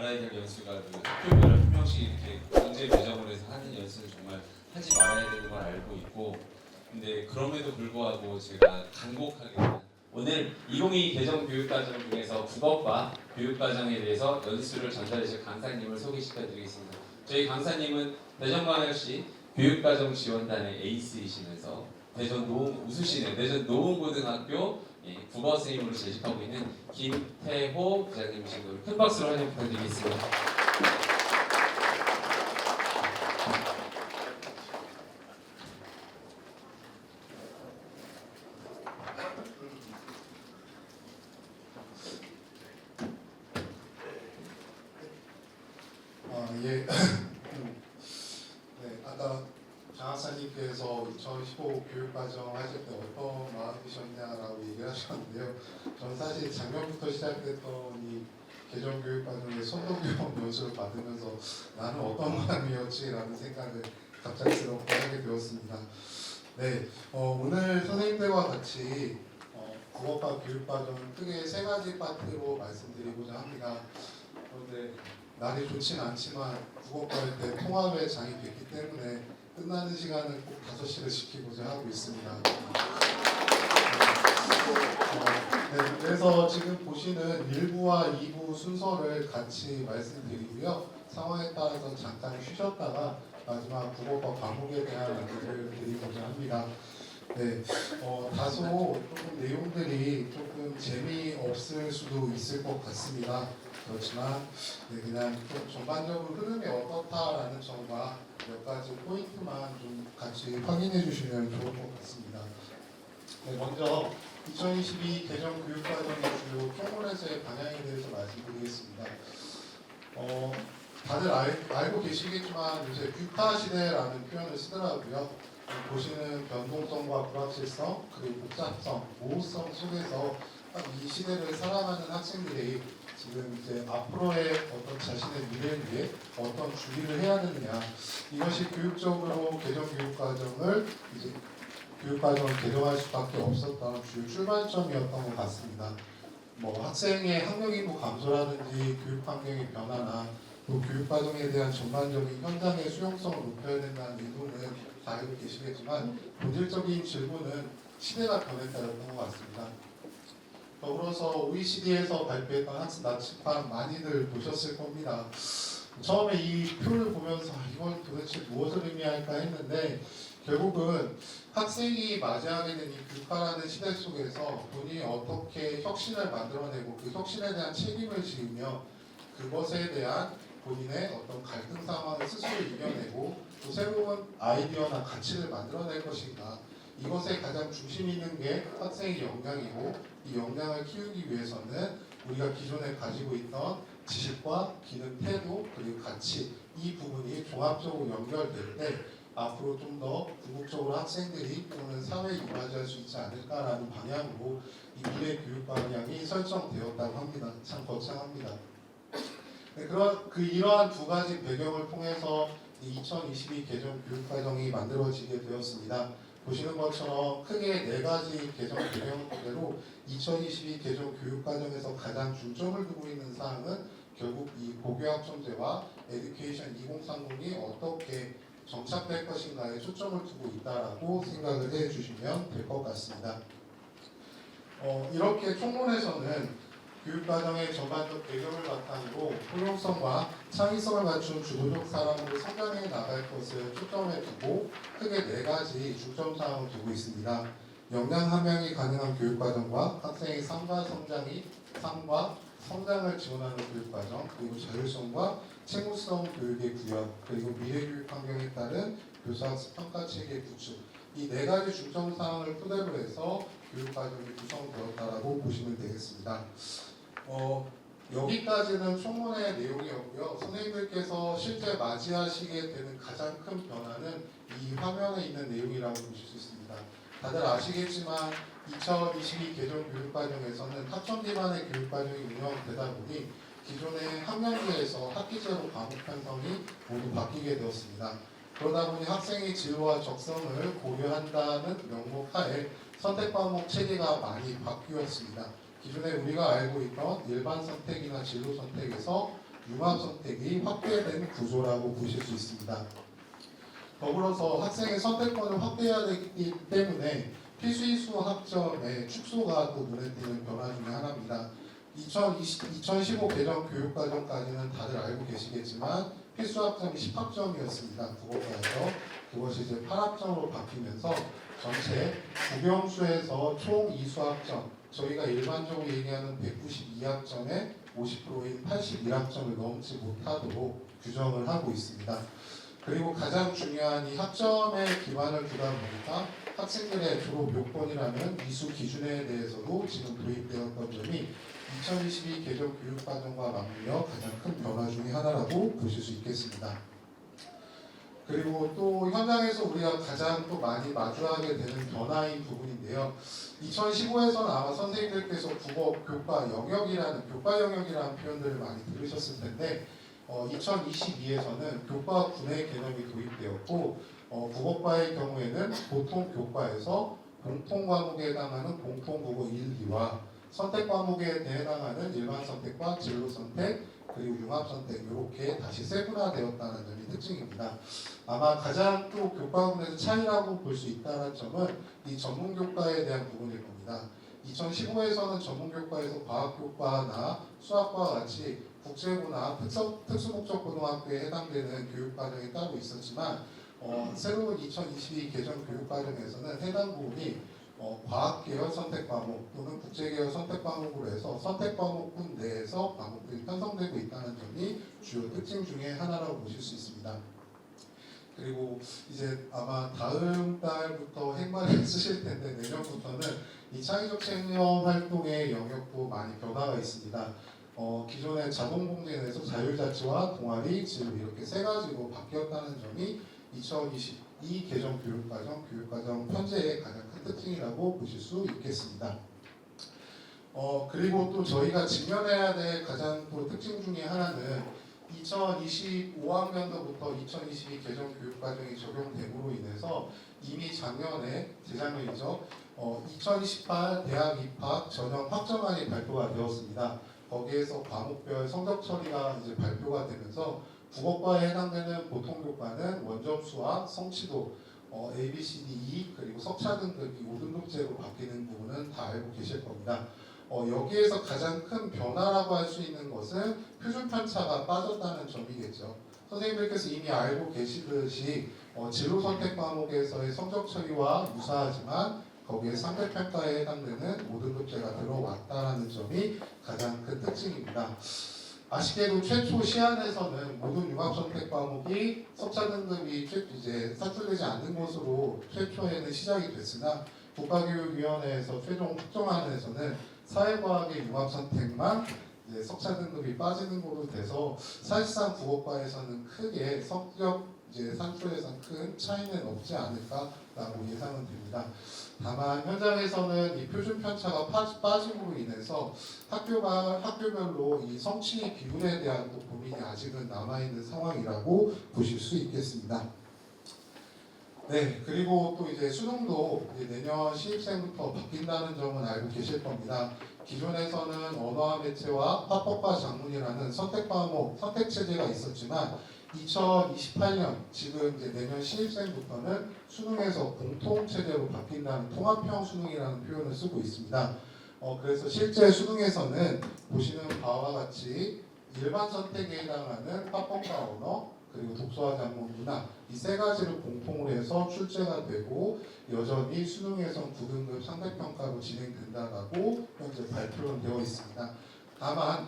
말아야 될 연수가 그 학교별 한 명씩 이렇게 강제 배정을 해서 하는 연수는 정말 하지 말아야 되는 걸 알고 있고, 근데 그럼에도 불구하고 제가 간곡하게 오늘 2022 개정 교육과정 중에서 국어과 교육과정에 대해서 연수를 전달해 주실 강사님을 소개시켜 드리겠습니다. 저희 강사님은 대전광역시 교육과정 지원단의 에이스이시면서 대전 노원 우수시내 대전 노원고등학교 국어 선생님으로 재직하고 있는 김태호 부장님이십니다. 큰 박수로 환영 부탁드리겠습니다. 예. 네, 아까 장학사님께서 2015 교육과정 하실 때 어떤 마음이셨냐라고 얘기를 하셨는데요. 저는 사실 작년부터 시작됐던 이 개정교육과정의 선도교육 연수를 받으면서 나는 어떤 마음이었지라는 생각을 갑작스럽게 하게 되었습니다. 네, 오늘 선생님들과 같이 국어과 교육과정은 크게 세 가지 파트로 말씀드리고자 합니다. 그런데 날이 좋진 않지만 국어과에 대해 통합의 장이 됐기 때문에 끝나는 시간은 꼭 5시를 지키고자 하고 있습니다. 네, 그래서 지금 보시는 1부와 2부 순서를 같이 말씀드리고요. 상황에 따라서 잠깐 쉬셨다가 마지막 국어과 과목에 대한 안내를 드리고자 합니다. 네, 다소 조금 내용들이 조금 재미없을 수도 있을 것 같습니다. 그렇지만 네, 그냥 좀 전반적으로 흐름이 어떻다라는 점과 몇 가지 포인트만 좀 같이 확인해 주시면 좋을 것 같습니다. 네, 먼저 2022 개정 교육과정의 주요 총론에서의 방향에 대해서 말씀드리겠습니다. 다들 알고 계시겠지만 요새 뷰파 시대라는 표현을 쓰더라고요. 보시는 변동성과 불확실성, 그리고 복잡성, 모호성 속에서 이 시대를 살아가는 학생들이 지금 이제 앞으로의 어떤 자신의 미래를 위해 어떤 준비를 해야 되느냐, 이것이 교육적으로 개정 교육과정을 이제 교육과정을 개정할 수밖에 없었던 주요 출발점이었던 것 같습니다. 뭐 학생의 학력 인구 감소라든지 교육 환경의 변화나 또 교육과정에 대한 전반적인 현장의 수용성을 높여야 된다는 의도는 다 알고 계시겠지만 본질적인 질문은 시대가 변했다는 것 같습니다. 더불어서 OECD에서 발표했던 학습 나침반 많이들 보셨을 겁니다. 처음에 이 표를 보면서 이건 도대체 무엇을 의미할까 했는데 결국은 학생이 맞이하게 된 이 교육화라는 시대 속에서 본인이 어떻게 혁신을 만들어내고 그 혁신에 대한 책임을 지으며 그것에 대한 본인의 어떤 갈등 상황을 스스로 이겨내고 또 새로운 아이디어나 가치를 만들어낼 것인가, 이것에 가장 중심이 있는 게 학생의 역량이고, 이 역량을 키우기 위해서는 우리가 기존에 가지고 있던 지식과 기능, 태도, 그리고 가치, 이 부분이 종합적으로 연결될 때 앞으로 좀 더 궁극적으로 학생들이 또는 사회에 이바지할 수 있지 않을까라는 방향으로 이 미래 교육 방향이 설정되었다고 합니다. 참 거창합니다. 네, 이러한 두 가지 배경을 통해서 2022 개정 교육과정이 만들어지게 되었습니다. 보시는 것처럼 크게 네 가지 개정 배경대로 2022 개정 교육과정에서 가장 중점을 두고 있는 사항은 결국 이 고교학점제와 에듀케이션 2030이 어떻게 정착될 것인가에 초점을 두고 있다라고 생각을 해주시면 될 것 같습니다. 이렇게 총론에서는 교육과정의 전반적 배경을 바탕으로 포용성과 창의성을 갖춘 주도적 사람으로 성장해 나갈 것을 초점에 두고 크게 네 가지 중점사항을 두고 있습니다. 역량 함양이 가능한 교육과정과 학생의 삶과 성장을 지원하는 교육과정, 그리고 자율성과 책무성 교육의 구현, 그리고 미래교육 환경에 따른 교사학습 평가체계 구축, 이 네 가지 중점사항을 토대로 해서 교육과정이 구성되었다라고 보시면 되겠습니다. 여기까지는 총론의 내용이었고요. 선생님들께서 실제 맞이하시게 되는 가장 큰 변화는 이 화면에 있는 내용이라고 보실 수 있습니다. 다들 아시겠지만 2022 개정 교육과정에서는 학점 기반의 교육과정이 운영되다 보니 기존의 학년제에서 학기제로 과목 편성이 모두 바뀌게 되었습니다. 그러다 보니 학생의 진로와 적성을 고려한다는 명목 하에 선택 과목 체계가 많이 바뀌었습니다. 기존에 우리가 알고 있던 일반 선택이나 진로 선택에서 융합 선택이 확대된 구조라고 보실 수 있습니다. 더불어서 학생의 선택권을 확대해야 되기 때문에 필수이수 학점의 축소가 또 눈에 띄는 변화 중에 하나입니다. 2015 개정 교육과정까지는 다들 알고 계시겠지만 필수 학점이 10학점이었습니다. 국어과에서 그것이 이제 8학점으로 바뀌면서 전체 국영수에서 총 이수학점 저희가 일반적으로 얘기하는 192학점에 50%인 81학점을 넘지 못하도록 규정을 하고 있습니다. 그리고 가장 중요한 이 학점에 기반을 두다 보니까 학생들의 졸업 요건이라는 이수 기준에 대해서도 지금 도입되었던 점이 2022 개정 교육과정과 맞물려 가장 큰 변화 중에 하나라고 보실 수 있겠습니다. 그리고 또 현장에서 우리가 가장 또 많이 마주하게 되는 변화인 부분인데요. 2015에서는 아마 선생님들께서 국어 교과 영역이라는 표현들을 많이 들으셨을 텐데 2022에서는 교과 분해 개념이 도입되었고 국어과의 경우에는 보통 교과에서 공통 과목에 해당하는 공통국어 1, 2와 선택 과목에 해당하는 일반 선택과 진로 선택 그리고 융합 선택 이렇게 다시 세분화되었다는 점이 특징입니다. 아마 가장 또 교과군에서 차이라고 볼 수 있다는 점은 이 전문 교과에 대한 부분일 겁니다. 2015에서는 전문 교과에서 과학 교과나 수학과 같이 국제고나 특수목적고등학교에 해당되는 교육과정이 따로 있었지만 새로운 2022 개정 교육과정에서는 해당 부분이 과학계열 선택과목 또는 국제계열 선택과목으로 해서 선택과목군 내에서 과목들이 편성되고 있다는 점이 주요 특징 중에 하나라고 보실 수 있습니다. 그리고 이제 아마 다음 달부터 행마를 쓰실 텐데 내년부터는 이 창의적 체험 활동의 영역도 많이 변화가 있습니다. 기존의 자동봉진에서 자율자치와 동아리, 진로 이렇게 세 가지로 바뀌었다는 점이 2022 개정 교육과정 편제의 가장 큰 특징이라고 보실 수 있겠습니다. 그리고 또 저희가 직면해야 될 가장 또 특징 중에 하나는 2025학년도부터 2022 개정 교육과정이 적용됨으로 인해서 이미 재작년이죠. 2028 대학 입학 전형 확정안이 발표가 되었습니다. 거기에서 과목별 성적 처리가 이제 발표가 되면서 국어과에 해당되는 보통교과는 원점수와 성취도 A, B, C, D, E 그리고 석차 등급이 5등급제로 바뀌는 부분은 다 알고 계실 겁니다. 여기에서 가장 큰 변화라고 할 수 있는 것은 표준 편차가 빠졌다는 점이겠죠. 선생님들께서 이미 알고 계시듯이 진로 선택 과목에서의 성적 처리와 유사하지만 거기에 상대평가에 해당되는 5등급제가 들어왔다는 점이 가장 큰 특징입니다. 아쉽게도 최초 시안에서는 모든 융합 선택 과목이 석차 등급이 이제 산출되지 않는 것으로 최초에는 시작이 됐으나 국가교육위원회에서 최종 확정안에서는 사회과학의 융합 선택만 이제 석차 등급이 빠지는 걸로 돼서 사실상 국어과에서는 크게 성적 이제 산출에선 큰 차이는 없지 않을까라고 예상은 됩니다. 다만 현장에서는 이 표준 편차가 빠짐으로 인해서 학교별로 이 성취 비율에 대한 또 고민이 아직은 남아있는 상황이라고 보실 수 있겠습니다. 네, 그리고 또 이제 수능도 이제 내년 신입생부터 바뀐다는 점은 알고 계실 겁니다. 기존에서는 언어와 매체와 화법과 작문이라는 선택 과목, 선택 체제가 있었지만 2028년 지금 이제 내년 신입생부터는 수능에서 공통 체제로 바뀐다는 통합형 수능이라는 표현을 쓰고 있습니다. 그래서 실제 수능에서는 보시는 바와 같이 일반 선택에 해당하는 화법과 언어 그리고 독서와 작문, 문학 이 세 가지를 공통으로 해서 출제가 되고 여전히 수능에선 9등급 상대평가로 진행된다라고 현재 발표는 되어 있습니다. 다만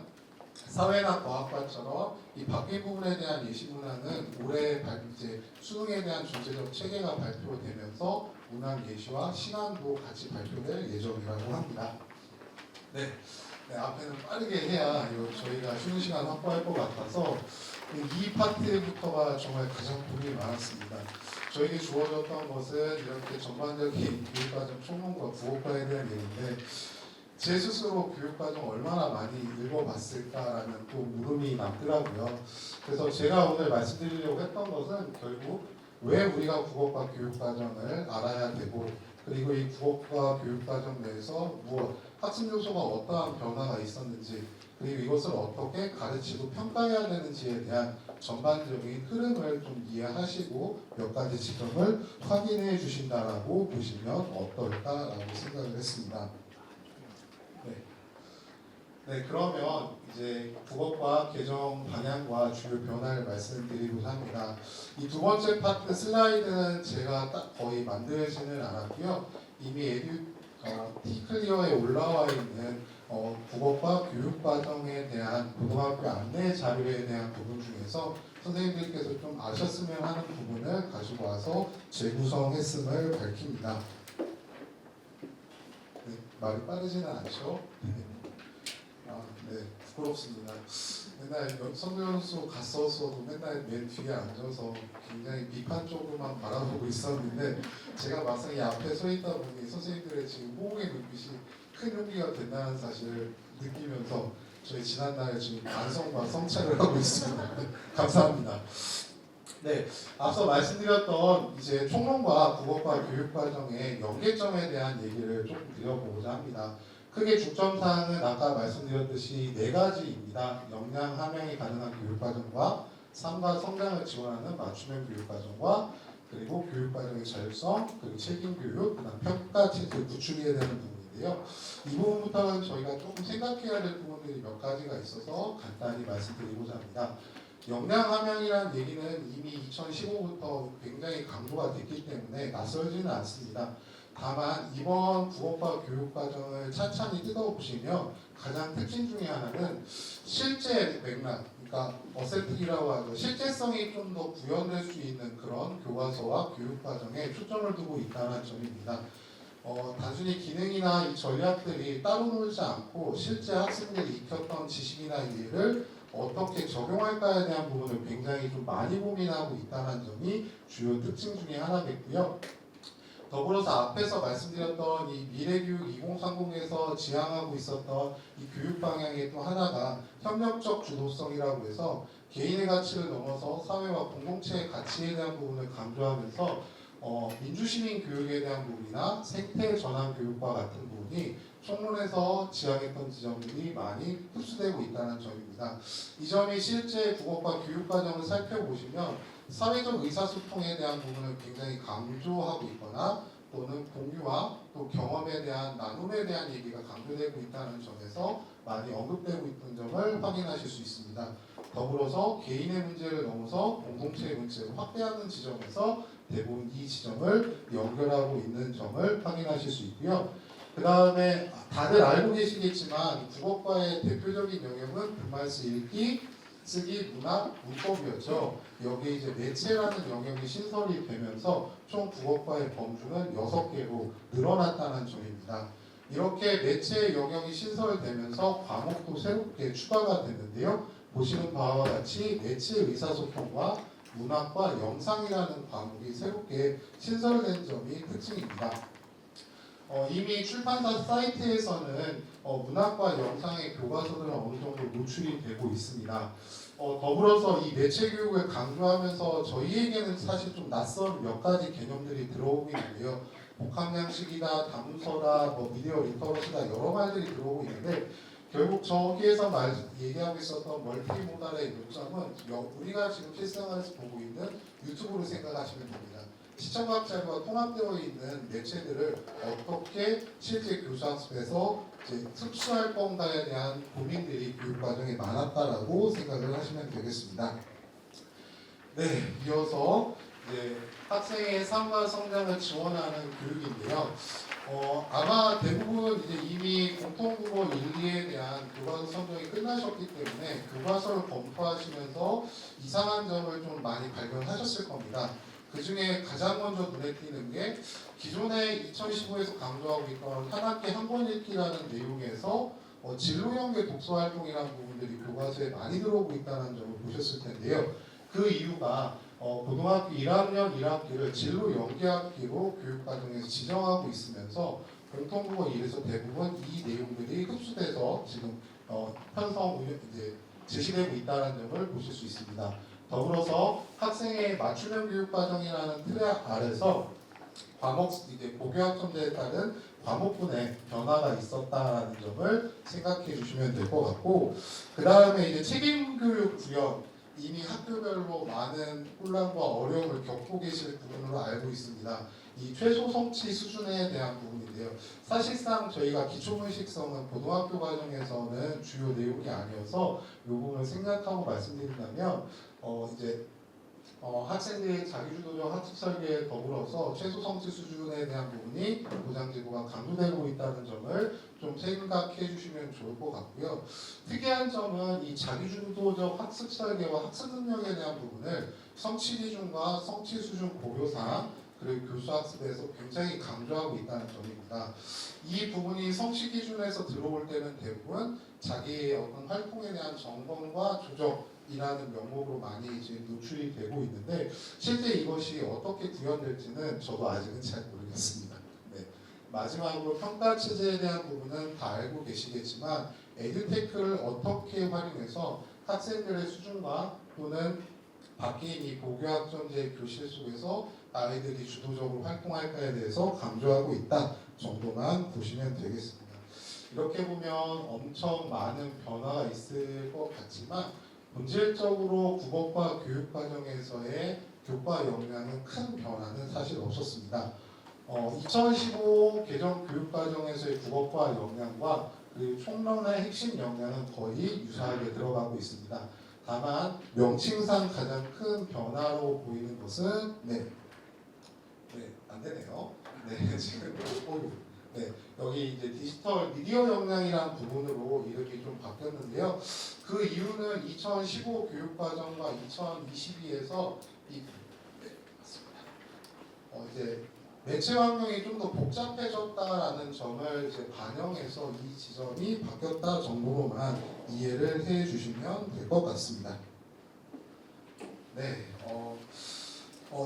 사회나 과학과처럼 이 바뀐 부분에 대한 예시 문항은 올해 이제 수능에 대한 전체적 체계가 발표되면서 문항 예시와 시간도 같이 발표될 예정이라고 합니다. 네, 앞에는 빠르게 해야 저희가 쉬는 시간 확보할 것 같아서 이 파트부터가 정말 가장 고민이 많았습니다. 저에게 주어졌던 것은 이렇게 전반적인 교육과정 총론과 국어과에 대한 얘기인데 제 스스로 교육과정 얼마나 많이 읽어봤을까라는 또 물음이 남더라고요. 그래서 제가 오늘 말씀드리려고 했던 것은 결국 왜 우리가 국어과 교육과정을 알아야 되고 그리고 이 국어과 교육과정 내에서 학습 요소가 어떠한 변화가 있었는지 그리고 이것을 어떻게 가르치고 평가해야 되는지에 대한 전반적인 흐름을 좀 이해하시고 몇 가지 지점을 확인해 주신다라고 보시면 어떨까라고 생각을 했습니다. 네, 그러면 이제 국어과 개정 방향과 주요 변화를 말씀드리고자 합니다. 이 두 번째 파트 슬라이드는 제가 딱 거의 만들지는 않았고요. 이미 티클리어에 올라와 있는 국어과 교육과정에 대한 고등학교 안내 자료에 대한 부분 중에서 선생님들께서 좀 아셨으면 하는 부분을 가지고 와서 재구성했음을 밝힙니다. 네, 말이 빠르지는 않죠? 네, 부끄럽습니다. 맨날 선교연수 갔었어도 맨날 맨 뒤에 앉아서 굉장히 비판적으로만 바라보고 있었는데 제가 막상 이 앞에 서 있다 보니 선생님들의 지금 호응의 눈빛이 큰 용기가 된다는 사실을 느끼면서 저희 지난달에 지금 반성과 성찰을 하고 있습니다. 감사합니다. 네, 앞서 말씀드렸던 이제 총론과 국어과 교육과정의 연계점에 대한 얘기를 조금 드려보고자 합니다. 크게 중점사항은 아까 말씀드렸듯이 네 가지입니다. 역량 함양이 가능한 교육과정과 삶과 성장을 지원하는 맞춤형 교육과정과 그리고 교육과정의 자율성, 그리고 책임교육, 그다음 평가 체제 구축해야 되는 부분인데요. 이 부분부터는 저희가 조금 생각해야 될 부분들이 몇 가지가 있어서 간단히 말씀드리고자 합니다. 역량 함양이라는 얘기는 이미 2015부터 굉장히 강조가 됐기 때문에 낯설지는 않습니다. 다만 이번 국어과 교육과정을 찬찬히 뜯어보시면 가장 특징 중에 하나는 실제 맥락, 그러니까 어센틱이라고 하죠. 실제성이 좀 더 구현될 수 있는 그런 교과서와 교육과정에 초점을 두고 있다는 점입니다. 단순히 기능이나 이 전략들이 따로 놀지 않고 실제 학생들이 익혔던 지식이나 이해를 어떻게 적용할까에 대한 부분을 굉장히 좀 많이 고민하고 있다는 점이 주요 특징 중에 하나겠고요. 더불어서 앞에서 말씀드렸던 이 미래교육 2030에서 지향하고 있었던 이 교육 방향의 또 하나가 협력적 주도성이라고 해서 개인의 가치를 넘어서 사회와 공동체의 가치에 대한 부분을 강조하면서 민주시민 교육에 대한 부분이나 생태 전환 교육과 같은 부분이 총론에서 지향했던 지점들이 많이 흡수되고 있다는 점입니다. 이 점이 실제 국어과 교육과정을 살펴보시면 사회적 의사소통에 대한 부분을 굉장히 강조하고 있거나 또는 공유와 또 경험에 대한 나눔에 대한 얘기가 강조되고 있다는 점에서 많이 언급되고 있던 점을 확인하실 수 있습니다. 더불어서 개인의 문제를 넘어서 공동체의 문제를 확대하는 지점에서 대부분 이 지점을 연결하고 있는 점을 확인하실 수 있고요. 그 다음에 다들 알고 계시겠지만 국어과의 대표적인 영역은 분말수 읽기, 쓰기, 문학, 문법이었죠. 여기 이제 매체라는 영역이 신설이 되면서 총 국어과의 범주는 6개로 늘어났다는 점입니다. 이렇게 매체 영역이 신설되면서 과목도 새롭게 추가가 됐는데요. 보시는 바와 같이 매체 의사소통과 문학과 영상이라는 과목이 새롭게 신설된 점이 특징입니다. 이미 출판사 사이트에서는 문학과 영상의 교과서들은 어느 정도 노출이 되고 있습니다. 더불어서 이 매체 교육을 강조하면서 저희에게는 사실 좀 낯선 몇 가지 개념들이 들어오고 있는데요. 복합양식이다, 다문서다, 미디어 리터러시다 여러 말들이 들어오고 있는데 결국 저기에서 얘기하고 있었던 멀티모달의 요점은 우리가 지금 실생활에서 보고 있는 유튜브로 생각하시면 됩니다. 시청각 자료가 통합되어 있는 매체들을 어떻게 실제 교수학습에서 흡수할 건가에 대한 고민들이 교육과정에 많았다라고 생각을 하시면 되겠습니다. 네, 이어서 이제 학생의 삶과 성장을 지원하는 교육인데요. 아마 대부분 이제 이미 공통국어 1, 2에 대한 교과서 선정이 끝나셨기 때문에 교과서를 검토하시면서 이상한 점을 좀 많이 발견하셨을 겁니다. 그 중에 가장 먼저 눈에 띄는 게 기존에 2015에서 강조하고 있던 한 학기 한 권 읽기라는 내용에서 진로연계 독서활동이라는 부분들이 교과서에 많이 들어오고 있다는 점을 보셨을 텐데요. 그 이유가 고등학교 1학년 1학기를 진로 연계학기로 교육과정에서 지정하고 있으면서 공통국어 1에서 대부분 이 내용들이 흡수돼서 지금 편성 이제 제시되고 있다는 점을 보실 수 있습니다. 더불어서 학생의 맞춤형 교육과정이라는 틀 아래서 과목 이제 고교학점제에 따른 과목분의 변화가 있었다라는 점을 생각해 주시면 될 것 같고, 그 다음에 이제 책임교육 구현, 이미 학교별로 많은 혼란과 어려움을 겪고 계실 부분으로 알고 있습니다. 이 최소 성취 수준에 대한 부분인데요. 사실상 저희가 기초문식성은 고등학교 과정에서는 주요 내용이 아니어서 이 부분을 생략하고 말씀드린다면 이제 학생들의 자기주도적 학습 설계에 더불어서 최소 성취 수준에 대한 부분이 보장제도가 강조되고 있다는 점을 좀 생각해 주시면 좋을 것 같고요. 특이한 점은 이 자기주도적 학습 설계와 학습 능력에 대한 부분을 성취 기준과 성취 수준 고려사항 그리고 교수 학습에서 굉장히 강조하고 있다는 점입니다. 이 부분이 성취 기준에서 들어올 때는 대부분 자기의 어떤 활동에 대한 점검과 조정이라는 명목으로 많이 이제 노출이 되고 있는데, 실제 이것이 어떻게 구현될지는 저도 아직은 잘 모르겠습니다. 네. 마지막으로 평가 체제에 대한 부분은 다 알고 계시겠지만 에듀테크를 어떻게 활용해서 학생들의 수준과 또는 바뀐 이 고교학점제 교실 속에서 아이들이 주도적으로 활동할까에 대해서 강조하고 있다 정도만 보시면 되겠습니다. 이렇게 보면 엄청 많은 변화가 있을 것 같지만 본질적으로 국어과 교육 과정에서의 교과 역량은 큰 변화는 사실 없었습니다. 2015 개정 교육 과정에서의 국어과 역량과 그리고 총론의 핵심 역량은 거의 유사하게 들어가고 있습니다. 다만 명칭상 가장 큰 변화로 보이는 것은 안 되네요. 네, 지금 여기 이제 디지털 미디어 역량이라는 부분으로 이름이 좀 바뀌었는데요. 그 이유는 2015 교육과정과 2022에서 이제 매체 환경이 좀 더 복잡해졌다라는 점을 이제 반영해서 이 지점이 바뀌었다 정도로만 이해를 해주시면 될 것 같습니다. 네.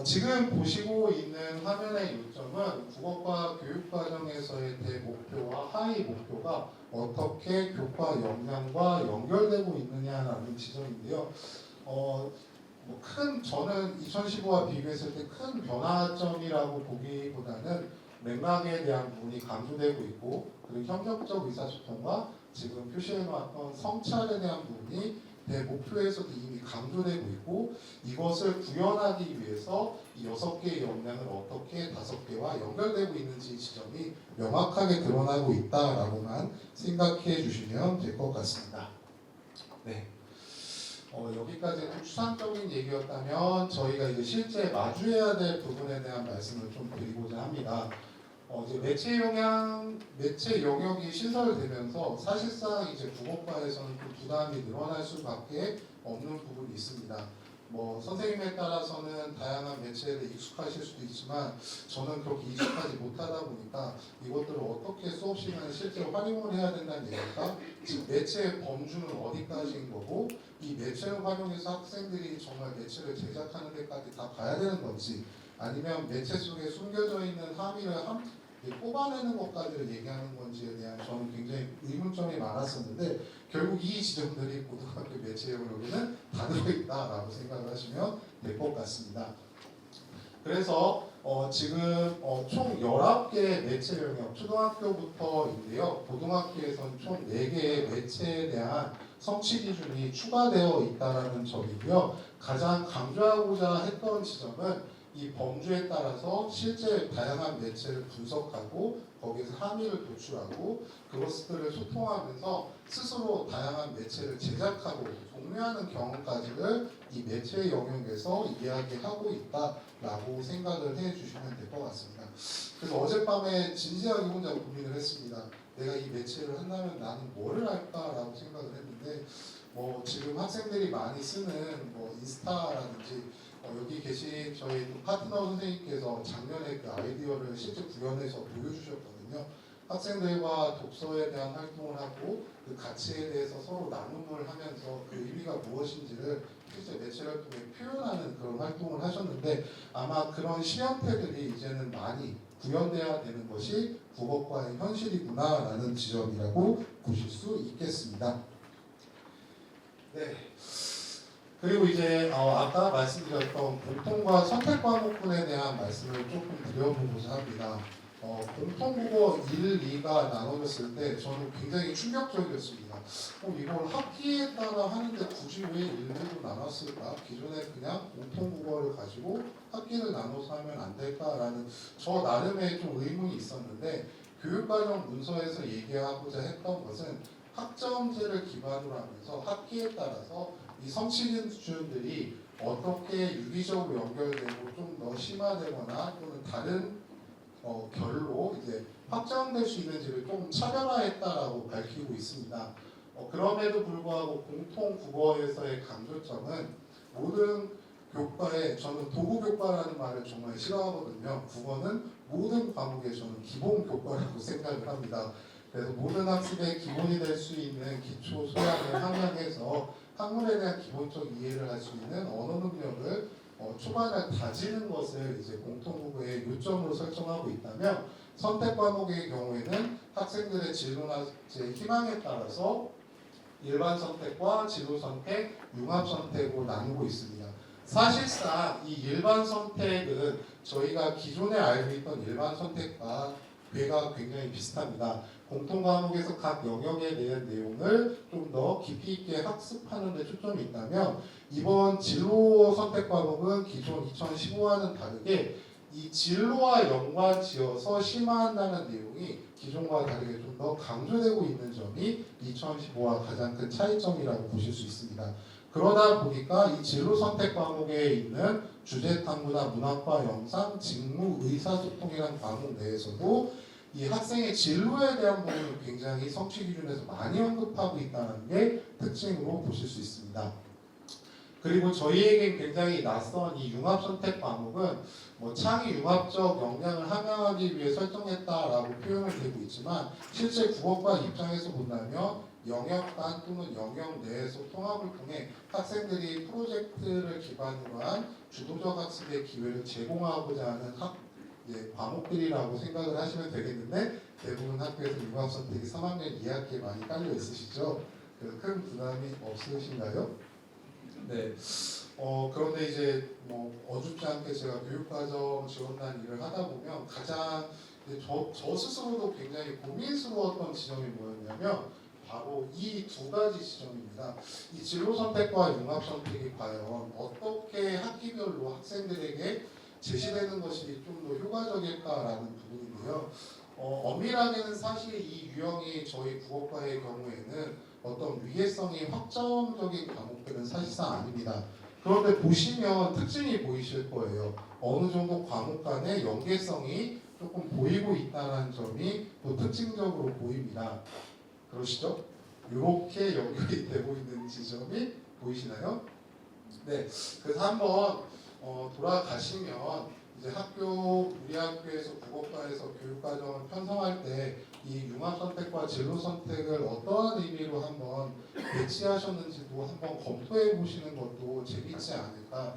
지금 보시고 있는 화면의 요점은 국어과 교육과정에서의 대목표와 하위 목표가 어떻게 교과 역량과 연결되고 있느냐라는 지점인데요. 저는 2015와 비교했을 때 큰 변화점이라고 보기보다는 맥락에 대한 부분이 강조되고 있고, 그리고 협력적 의사소통과 지금 표시해놓았던 성찰에 대한 부분이 대목표에서도 이미 강조되고 있고, 이것을 구현하기 위해서 이 6개의 역량을 어떻게 5개와 연결되고 있는지 지점이 명확하게 드러나고 있다라고만 생각해 주시면 될 것 같습니다. 네. 여기까지 추상적인 얘기였다면 저희가 이제 실제 마주해야 될 부분에 대한 말씀을 좀 드리고자 합니다. 이제 매체 영역이 신설되면서 사실상 이제 국어과에서는 좀 부담이 늘어날 수밖에 없는 부분이 있습니다. 선생님에 따라서는 다양한 매체에 익숙하실 수도 있지만 저는 그렇게 익숙하지 못하다 보니까 이것들을 어떻게 수업 시간에 실제로 활용을 해야 된다는 얘기가, 지금 매체의 범주는 어디까지인 거고, 이 매체를 활용해서 학생들이 정말 매체를 제작하는 데까지 다 가야 되는 건지, 아니면 매체 속에 숨겨져 있는 함의를 뽑아내는 것까지를 얘기하는 건지에 대한 저는 굉장히 의문점이 많았었는데, 결국 이 지점들이 고등학교 매체 영역에는 다 들어있다라고 생각을 하시면 될 것 같습니다. 그래서 지금 총 19개의 매체 영역, 초등학교부터인데요. 고등학교에서는 총 4개의 매체에 대한 성취 기준이 추가되어 있다는 점이고요. 가장 강조하고자 했던 지점은 이 범주에 따라서 실제 다양한 매체를 분석하고 거기에서 함의를 도출하고 그것들을 소통하면서 스스로 다양한 매체를 제작하고 공유하는 경험까지를 이 매체 영역에서 이야기하고 있다라고 생각을 해주시면 될 것 같습니다. 그래서 어젯밤에 진지하게 혼자 고민을 했습니다. 내가 이 매체를 한다면 나는 뭐를 할까라고 생각을 했는데, 지금 학생들이 많이 쓰는 인스타라든지 여기 계신 저희 파트너 선생님께서 작년에 그 아이디어를 실제 구현해서 보여주셨거든요. 학생들과 독서에 대한 활동을 하고 그 가치에 대해서 서로 나눔을 하면서 그 의미가 무엇인지를 실제 매체를 통해 표현하는 그런 활동을 하셨는데, 아마 그런 실현태들이 이제는 많이 구현돼야 되는 것이 국어과의 현실이구나라는 지점이라고 보실 수 있겠습니다. 네. 그리고 이제 아까 말씀드렸던 공통과 선택 과목군에 대한 말씀을 조금 드려보고자 합니다. 공통국어 1, 2가 나눠졌을 때 저는 굉장히 충격적이었습니다. 이걸 학기에 따라 하는데 굳이 왜 1, 2로 나눴을까? 기존에 그냥 공통국어를 가지고 학기를 나눠서 하면 안 될까라는 저 나름의 좀 의문이 있었는데 교육과정 문서에서 얘기하고자 했던 것은 학점제를 기반으로 하면서 학기에 따라서 이 성취 기준들이 어떻게 유기적으로 연결되고 좀 더 심화되거나 또는 다른 결로 이제 확장될 수 있는지를 좀 차별화했다라고 밝히고 있습니다. 그럼에도 불구하고 공통 국어에서의 강조점은 모든 교과에 저는 도구 교과라는 말을 정말 싫어하거든요. 국어는 모든 과목에 저는 기본 교과라고 생각을 합니다. 그래서 모든 학습의 기본이 될 수 있는 기초 소양을 함양해서 학문에 대한 기본적 이해를 할 수 있는 언어 능력을 초반에 다지는 것을 이제 공통국어의 요점으로 설정하고 있다면 선택 과목의 경우에는 학생들의 진로제 희망에 따라서 일반 선택과 진로 선택, 융합 선택으로 나누고 있습니다. 사실상 이 일반 선택은 저희가 기존에 알고 있던 일반 선택과 궤가 굉장히 비슷합니다. 공통 과목에서 각 영역에 대한 내용을 좀 더 깊이 있게 학습하는 데 초점이 있다면 이번 진로 선택 과목은 기존 2015와는 다르게 이 진로와 연관지어서 심화한다는 내용이 기존과 다르게 좀 더 강조되고 있는 점이 2015와 가장 큰 차이점이라고 보실 수 있습니다. 그러다 보니까 이 진로 선택 과목에 있는 주제 탐구나 문학과 영상, 직무, 의사소통이라는 과목 내에서도 이 학생의 진로에 대한 부분을 굉장히 성취 기준에서 많이 언급하고 있다는 게 특징으로 보실 수 있습니다. 그리고 저희에겐 굉장히 낯선 이 융합 선택 과목은 창의 융합적 역량을 함양하기 위해 설정했다라고 표현을 되고 있지만 실제 국어과 입장에서 본다면 영역 간 또는 영역 내에서 통합을 통해 학생들이 프로젝트를 기반으로 한 주도적 학습의 기회를 제공하고자 하는 과목들이라고 생각을 하시면 되겠는데 대부분 학교에서 융합 선택이 3학년 2학기에 많이 깔려 있으시죠? 그래서 큰 부담이 없으신가요? 네. 그런데 이제 어줍지 않게 제가 교육과정 지원단 일을 하다 보면 가장 저 스스로도 굉장히 고민스러웠던 지점이 뭐였냐면 바로 이 두 가지 지점입니다. 이 진로 선택과 융합 선택이 과연 어떻게 학기별로 학생들에게 제시되는 것이 좀 더 효과적일까라는 부분인데요. 엄밀하게는 사실 이 유형이 저희 국어과의 경우에는 어떤 위계성이 확정적인 과목들은 사실상 아닙니다. 그런데 보시면 특징이 보이실 거예요. 어느 정도 과목 간의 연계성이 조금 보이고 있다는 점이 또 특징적으로 보입니다. 그러시죠? 이렇게 연결이 되고 있는 지점이 보이시나요? 네. 그래서 한번 돌아가시면 이제 우리 학교에서 국어과에서 교육과정을 편성할 때 이 융합 선택과 진로 선택을 어떠한 의미로 한번 배치하셨는지도 한번 검토해 보시는 것도 재밌지 않을까.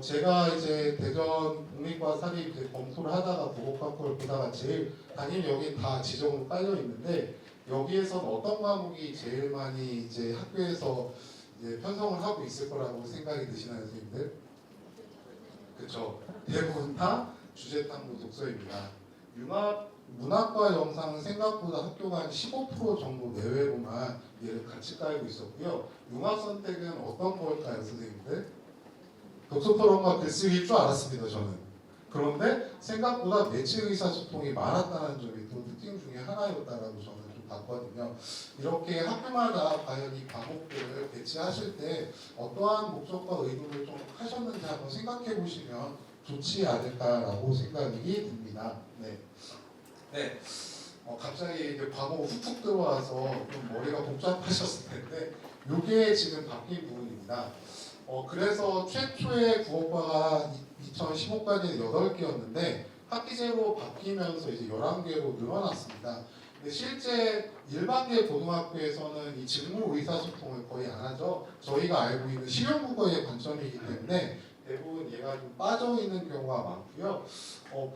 제가 이제 대전 국립과 사립 이제 검토를 하다가 국어과 걸 보다가 제일 담임 여기 다 지정으로 깔려 있는데 여기에선 어떤 과목이 제일 많이 이제 학교에서 이제 편성을 하고 있을 거라고 생각이 드시나요, 선생님들? 그렇죠. 대부분 다 주제 탐구 독서입니다. 문학과 영상은 생각보다 학교가 한 15% 정도 내외로만 얘를 같이 깔고 있었고요. 융합 선택은 어떤 걸까요, 선생님들? 독서 토론과 글쓰기일 줄 알았습니다, 저는. 그런데 생각보다 매체 의사소통이 많았다는 점이 또 특징 중에 하나였다라고 저는 좀 봤거든요. 이렇게 학교마다 과연 이 과목들을 배치하실 때 어떠한 목적과 의도를 좀 하셨는지 한번 생각해 보시면 좋지 않을까라고 생각이 듭니다. 네. 갑자기 이제 과목 훅훅 들어와서 좀 머리가 복잡하셨을 텐데 이게 지금 바뀐 부분입니다. 그래서 최초의 국어과가 2015까지는 8개였는데 학기제로 바뀌면서 이제 11개로 늘어났습니다. 근데 실제 일반계 고등학교에서는 이 직무 의사소통을 거의 안 하죠. 저희가 알고 있는 실용국어의 관점이기 때문에 대부분 얘가 좀 빠져 있는 경우가 많고요.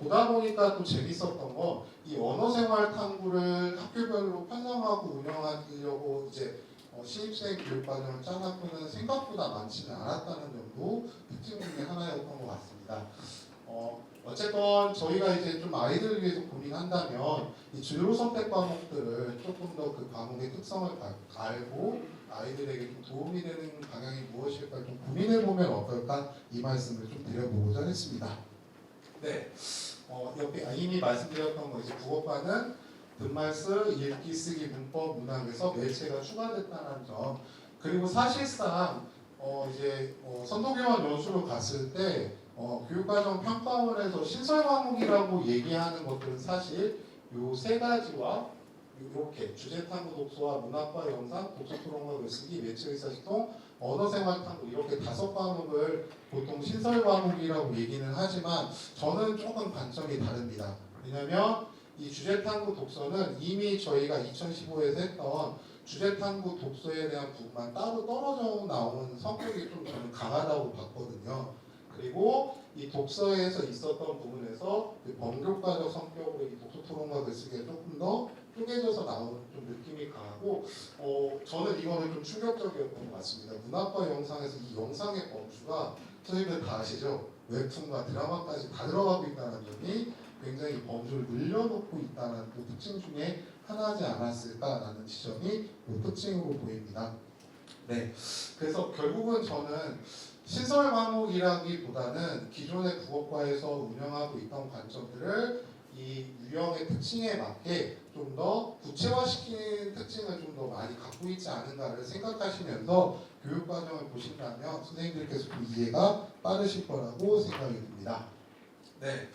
보다 보니까 또 재밌었던 거 이 언어생활 탐구를 학교별로 편성하고 운영하려고 이제 신입생 교육과정을 짠 학교는 생각보다 많지는 않았다는 점도 특징 중에 하나였던 것 같습니다. 어쨌건 저희가 이제 좀 아이들을 위해서 고민한다면 이 진로 선택 과목들을 조금 더 그 과목의 특성을 알고 아이들에게 좀 도움이 되는 방향이 무엇일까 좀 고민해 보면 어떨까 이 말씀을 좀 드려보고자 했습니다. 네, 옆에 이미 말씀드렸던 거 이제 국어과는 듣말쓰, 읽기, 쓰기, 문법, 문학에서 매체가 추가됐다는 점 그리고 사실상 선도교원 연수로 갔을 때 교육과정 평가원에서 신설 과목이라고 얘기하는 것들은 사실 요 세 가지와 이렇게 주제탐구 독서와 문학과 영상, 독서토론과 글쓰기, 매체의사소통, 언어생활탐구 이렇게 5과목을 보통 신설 과목이라고 얘기는 하지만 저는 조금 관점이 다릅니다. 왜냐하면 이 주제탐구 독서는 이미 저희가 2015에서 했던 주제탐구 독서에 대한 부분만 따로 떨어져 나오는 성격이 좀 저는 강하다고 봤거든요. 그리고 이 독서에서 있었던 부분에서 범교과적 성격으로 이 독서토론과 글쓰기가 조금 더 쪼개져서 나오는 좀 느낌이 강하고 저는 이거는 좀 충격적이었던 것 같습니다. 문학과 영상에서 이 영상의 범주가 선생님들 다 아시죠? 웹툰과 드라마까지 다 들어가고 있다는 점이 굉장히 범주를 늘려놓고 있다는 또 특징 중에 하나지 않았을까라는 지점이 또 특징으로 보입니다. 네, 그래서 결국은 저는 신설 과목이라기보다는 기존의 국어과에서 운영하고 있던 관점들을 이 유형의 특징에 맞게 좀 더 구체화시키는 특징을 좀 더 많이 갖고 있지 않은가를 생각하시면서 교육과정을 보신다면 선생님들께서 좀 이해가 빠르실 거라고 생각이 듭니다. 네,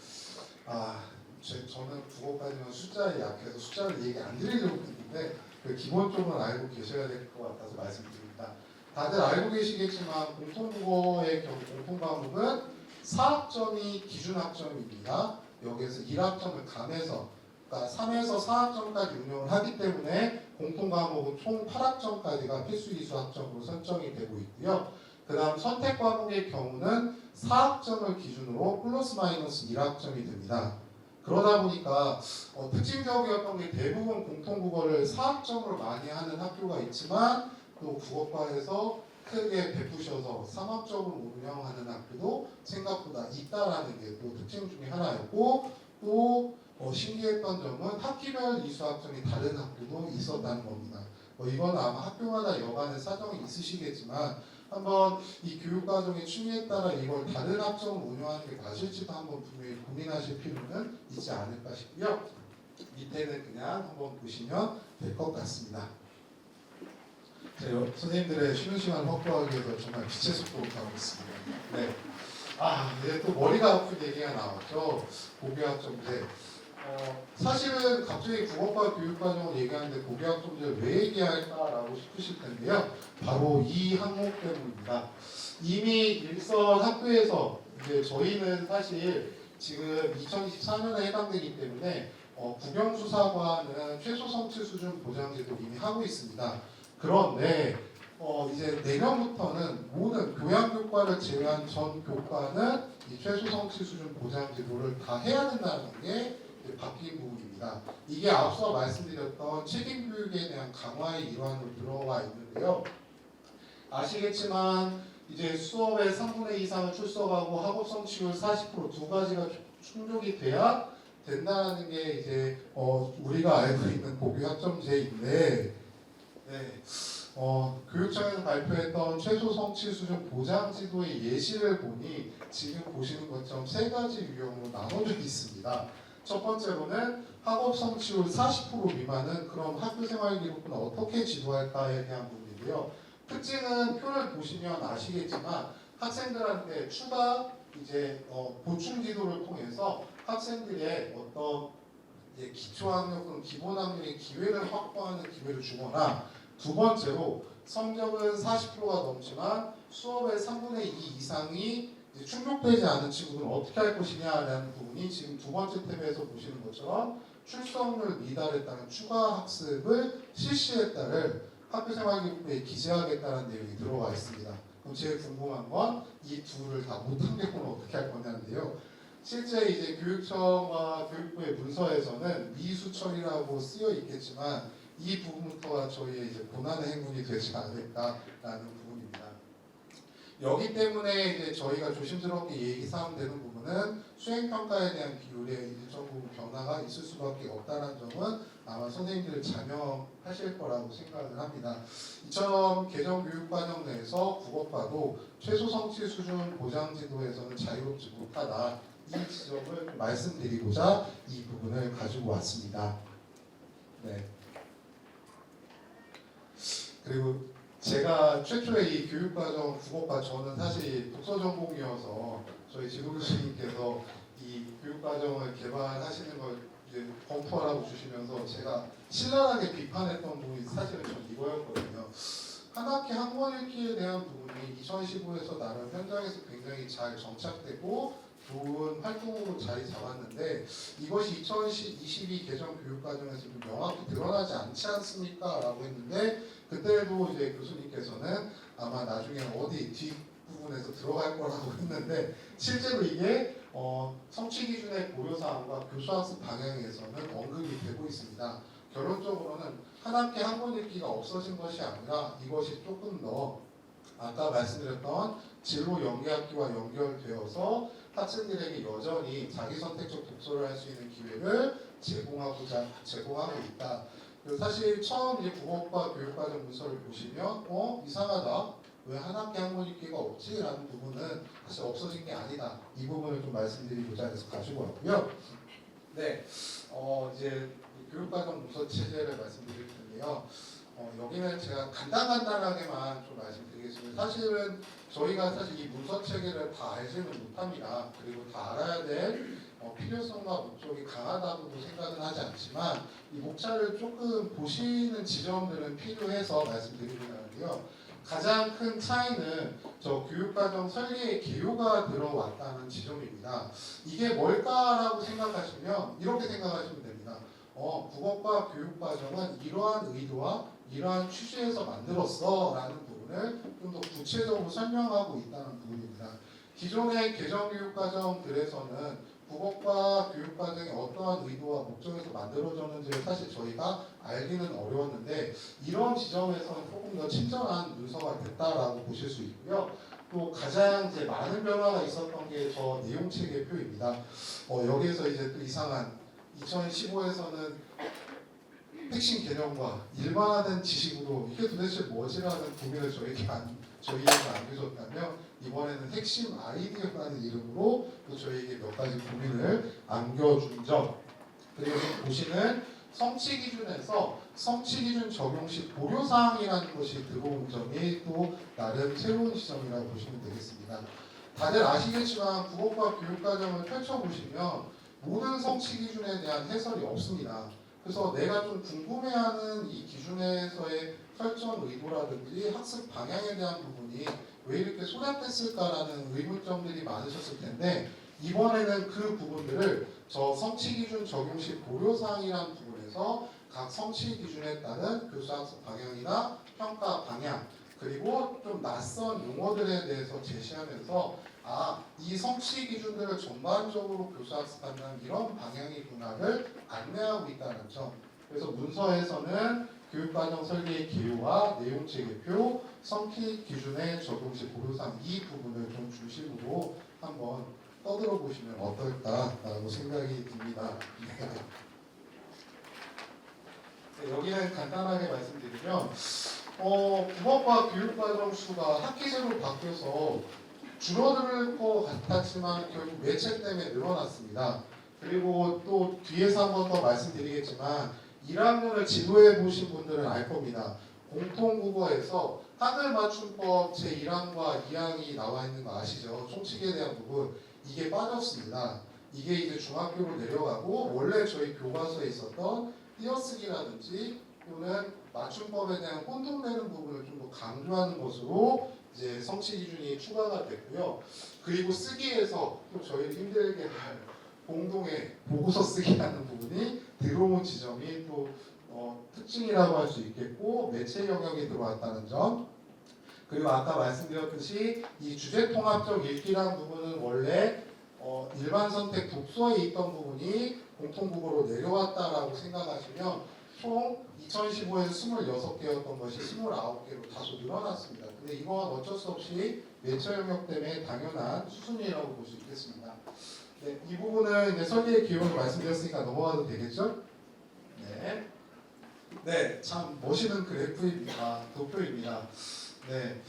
저는 국어과정은 숫자에 약해서 숫자를 얘기 안 드리려고 했는데 기본적으로 알고 계셔야 될 것 같아서 말씀드립니다. 다들 알고 계시겠지만 공통국어의 경우 공통과목은 4학점이 기준학점입니다. 여기에서 1학점을 감해서 그러니까 3에서 4학점까지 운영을 하기 때문에 공통과목은 총 8학점까지가 필수이수학점으로 설정이 되고 있고요. 그 다음 선택과목의 경우는 4학점을 기준으로 플러스 마이너스 1학점이 됩니다. 그러다 보니까 특징적이었던 게 대부분 공통국어를 4학점으로 많이 하는 학교가 있지만 또 국어과에서 크게 베푸셔서 3학점으로 운영하는 학교도 생각보다 있다라는 게 또 특징 중에 하나였고 또 신기했던 점은 학기별 이수학점이 다른 학교도 있었다는 겁니다. 이건 아마 학교마다 여간의 사정이 있으시겠지만 한번 이 교육과정의 취미에 따라 이걸 다른 학점을 운영하는 게 맞을지도 한번 분명히 고민하실 필요는 있지 않을까 싶고요. 밑에는 그냥 한번 보시면 될 것 같습니다. 선생님들의 쉬는 시간 확보하기 위해서 정말 빛의 속도로 가고 있습니다. 네. 이제 또 머리가 아픈 얘기가 나왔죠. 고교학점제. 사실은 갑자기 국어과 교육과정을 얘기하는데 고교학점제를 왜 얘기할까라고 싶으실 텐데요. 바로 이 항목 때문입니다. 이미 일선 학교에서 이제 저희는 사실 지금 2024년에 해당되기 때문에 국영수사과는 최소 성취 수준 보장제도 이미 하고 있습니다. 그런데 이제 내년부터는 모든 교양교과를 제외한 전 교과는 이 최소 성취 수준 보장 제도를 다 해야 된다는 게 바뀐 부분입니다. 이게 앞서 말씀드렸던 책임 교육에 대한 강화의 일환으로 들어가 있는데요. 아시겠지만 이제 수업의 3분의 2 이상을 출석하고 학업 성취율 40% 두 가지가 충족이 돼야 된다는 게 이제 우리가 알고 있는 고교학점제인데. 네, 교육청에서 발표했던 최소 성취 수준 보장 지도의 예시를 보니 지금 보시는 것처럼 세 가지 유형으로 나눠져 있습니다. 첫 번째로는 학업 성취율 40% 미만은 그럼 학교생활 기록부는 어떻게 지도할까에 대한 부분인데요. 특징은 표를 보시면 아시겠지만 학생들한테 추가 이제 보충 지도를 통해서 학생들의 어떤 이제 기초학력 또는 기본학력의 기회를 확보하는 기회를 주거나 두 번째로 성적은 40%가 넘지만 수업의 3분의 2 이상이 이제 충족되지 않은 친구들은 어떻게 할 것이냐라는 부분이 지금 두 번째 탭에서 보시는 것처럼 출석률 미달에 따른 추가 학습을 실시했다를 학교생활기록부에 기재하겠다는 내용이 들어가 있습니다. 그럼 제일 궁금한 건 이 둘을 다 못한 경우는 어떻게 할 거냐인데요. 실제 이제 교육청과 교육부의 문서에서는 미수처리라고 쓰여 있겠지만 이 부분부터가 저희의 이제 고난의 행군이 되지 않을까라는 부분입니다. 여기 때문에 이제 저희가 조심스럽게 얘기 삼으면 되는 부분은 수행평가에 대한 비율에 일정 부분 변화가 있을 수밖에 없다는 점은 아마 선생님들 자명하실 거라고 생각을 합니다. 이처럼 개정교육과정 내에서 국어과도 최소 성취 수준 보장지도에서는 자유롭지 못하다. 이 지점을 말씀드리고자 이 부분을 가지고 왔습니다. 네. 그리고 제가 최초에 이 교육과정 국어과 저는 사실 독서 전공이어서 저희 지도 교수님께서 이 교육과정을 개발하시는 걸 이제 검토하라고 주시면서 제가 신랄하게 비판했던 부분이 사실은 전 이거였거든요. 한 학기 한 권 읽기에 대한 부분이 2015에서 나름 현장에서 굉장히 잘 정착되고 좋은 활동으로 자리 잡았는데 이것이 2022 개정 교육과정에서도 명확히 드러나지 않지 않습니까? 라고 했는데 그때도 이제 교수님께서는 아마 나중에 어디 뒷부분에서 들어갈 거라고 했는데 실제로 이게 성취 기준의 고려사항과 교수학습 방향에서는 언급이 되고 있습니다. 결론적으로는 한 학기 한 권 읽기가 없어진 것이 아니라 이것이 조금 더 아까 말씀드렸던 진로 연계학기와 연결되어서 학생들에게 여전히 자기 선택적 독서를 할 수 있는 기회를 제공하고 있다. 사실 처음 이제 국어과 교육과정 문서를 보시면 이상하다. 왜 한 학기 한 권 읽기가 없지? 라는 부분은 사실 없어진 게 아니다. 이 부분을 좀 말씀드리고자 해서 가지고 왔고요. 네, 이제 교육과정 문서 체제를 말씀드릴 텐데요. 여기는 제가 간단하게만 좀 말씀드리겠습니다. 사실은 저희가 사실 이 문서 체계를 다 알지는 못합니다. 그리고 다 알아야 될 필요성과 목적이 강하다고도 생각은 하지 않지만 이 목차를 조금 보시는 지점들은 필요해서 말씀드리고 하는데요. 가장 큰 차이는 저 교육과정 설계에 개요가 들어왔다는 지점입니다. 이게 뭘까라고 생각하시면 이렇게 생각하시면 됩니다. 국어과 교육과정은 이러한 의도와 이러한 취지에서 만들었어 라는 부분을 좀 더 구체적으로 설명하고 있다는 부분입니다. 기존의 개정교육과정들에서는 국어과 교육과정이 어떠한 의도와 목적에서 만들어졌는지를 사실 저희가 알기는 어려웠는데 이런 지점에서는 조금 더 친절한 문서가 됐다라고 보실 수 있고요. 또 가장 이제 많은 변화가 있었던 게 저 내용체계표입니다. 여기에서 이제 또 이상한 2015에서는 핵심 개념과 일반화된 지식으로 이게 도대체 뭐지라는 고민을 저희에게 안겨줬다면 이번에는 핵심 아이디어라는 이름으로 또 저희에게 몇 가지 고민을 안겨준 점. 그리고 보시는 성취 기준에서 성취 기준 적용 시 고려 사항이라는 것이 들어온 점이 또 나름 새로운 지점이라고 보시면 되겠습니다. 다들 아시겠지만 국어과 교육과정을 펼쳐보시면 모든 성취 기준에 대한 해설이 없습니다. 그래서 내가 좀 궁금해하는 이 기준에서의 설정 의도라든지 학습 방향에 대한 부분이 왜 이렇게 소략됐을까라는 의문점들이 많으셨을 텐데 이번에는 그 부분들을 저 성취 기준 적용 시 고려 사항이라는 부분에서 각 성취 기준에 따른 교수학습 방향이나 평가 방향 그리고 좀 낯선 용어들에 대해서 제시하면서 이 성취 기준들을 전반적으로 교수학습한다는 이런 방향이구나를 안내하고 있다는 점. 그래서 문서에서는 교육과정 설계의 개요와 내용체계표, 성취 기준의 적용 시 고려사항 이 부분을 좀 중심으로 한번 떠들어 보시면 어떨까라고 생각이 듭니다. 네, 여기는 간단하게 말씀드리면 국어과 교육과정 수가 학기제로 바뀌어서 줄어들 것 같았지만 결국 매체 때문에 늘어났습니다. 그리고 또 뒤에서 한 번 더 말씀드리겠지만 1학년을 지도해 보신 분들은 알 겁니다. 공통국어에서 하늘 맞춤법 제1항과 2항이 나와 있는 거 아시죠? 총칙에 대한 부분 이게 빠졌습니다. 이게 이제 중학교로 내려가고 원래 저희 교과서에 있었던 띄어쓰기라든지 또는 맞춤법에 대한 혼동되는 부분을 좀 더 강조하는 것으로 이제 성취 기준이 추가가 됐고요. 그리고 쓰기에서 또 저희 힘들게 할 공동의 보고서 쓰기라는 부분이 들어온 지점이 또 특징이라고 할 수 있겠고 매체 영역이 들어왔다는 점. 그리고 아까 말씀드렸듯이 이 주제 통합적 읽기라는 부분은 원래 일반 선택 독서에 있던 부분이 공통국어로 내려왔다라고 생각하시면 총 2015에서 26개였던 것이 29개로 다소 늘어났습니다. 근데 이건 어쩔 수 없이 매체 영역 때문에 당연한 수순이라고 볼 수 있겠습니다. 네, 이 부분은 이제 설계의 기본을 말씀드렸으니까 넘어가도 되겠죠? 네. 네, 참 멋있는 그래프입니다. 도표입니다. 네.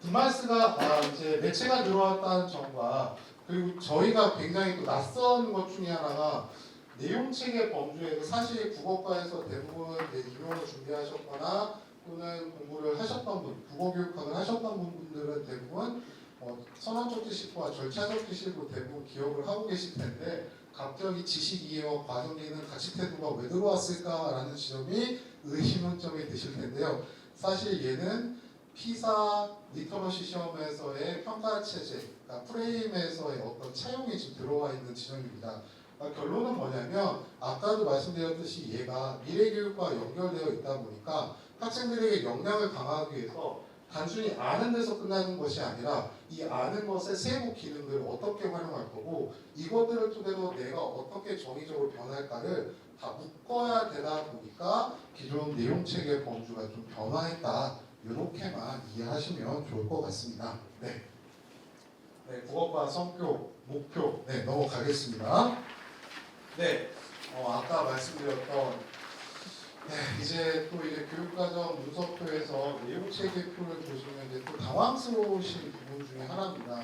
디마스가 이제 매체가 들어왔다는 점과 그리고 저희가 굉장히 또 낯선 것 중에 하나가 내용체계 범주에서 사실 국어과에서 대부분 이제 임용을 준비하셨거나 또는 공부를 하셨던 분, 국어교육학을 하셨던 분들은 대부분 선언적 지식과 절차적 지식으로 대부분 기억을 하고 계실 텐데 갑자기 지식 이해와 과정 이해는 가치 태도가 왜 들어왔을까라는 지점이 의문점이 되실 텐데요. 사실 얘는 피사 리터러시 시험에서의 평가 체제, 그러니까 프레임에서의 어떤 차용이 지금 들어와 있는 지점입니다. 그러니까 결론은 뭐냐면 아까도 말씀드렸듯이 얘가 미래교육과 연결되어 있다 보니까 학생들에게 역량을 강화하기 위해서 단순히 아는 데서 끝나는 것이 아니라 이 아는 것의 세부 기능들을 어떻게 활용할 거고 이것들을 토대로 내가 어떻게 정의적으로 변할까를 다 묶어야 되다 보니까 기존 내용체계 범주가 좀 변화했다. 이렇게만 이해하시면 좋을 것 같습니다. 네, 국어과 성표, 목표 넘어가겠습니다. 네, 아까 말씀드렸던 이제 교육과정 문서표에서 내용체계표를 보시면 이제 또 당황스러우신 부분 중에 하나입니다.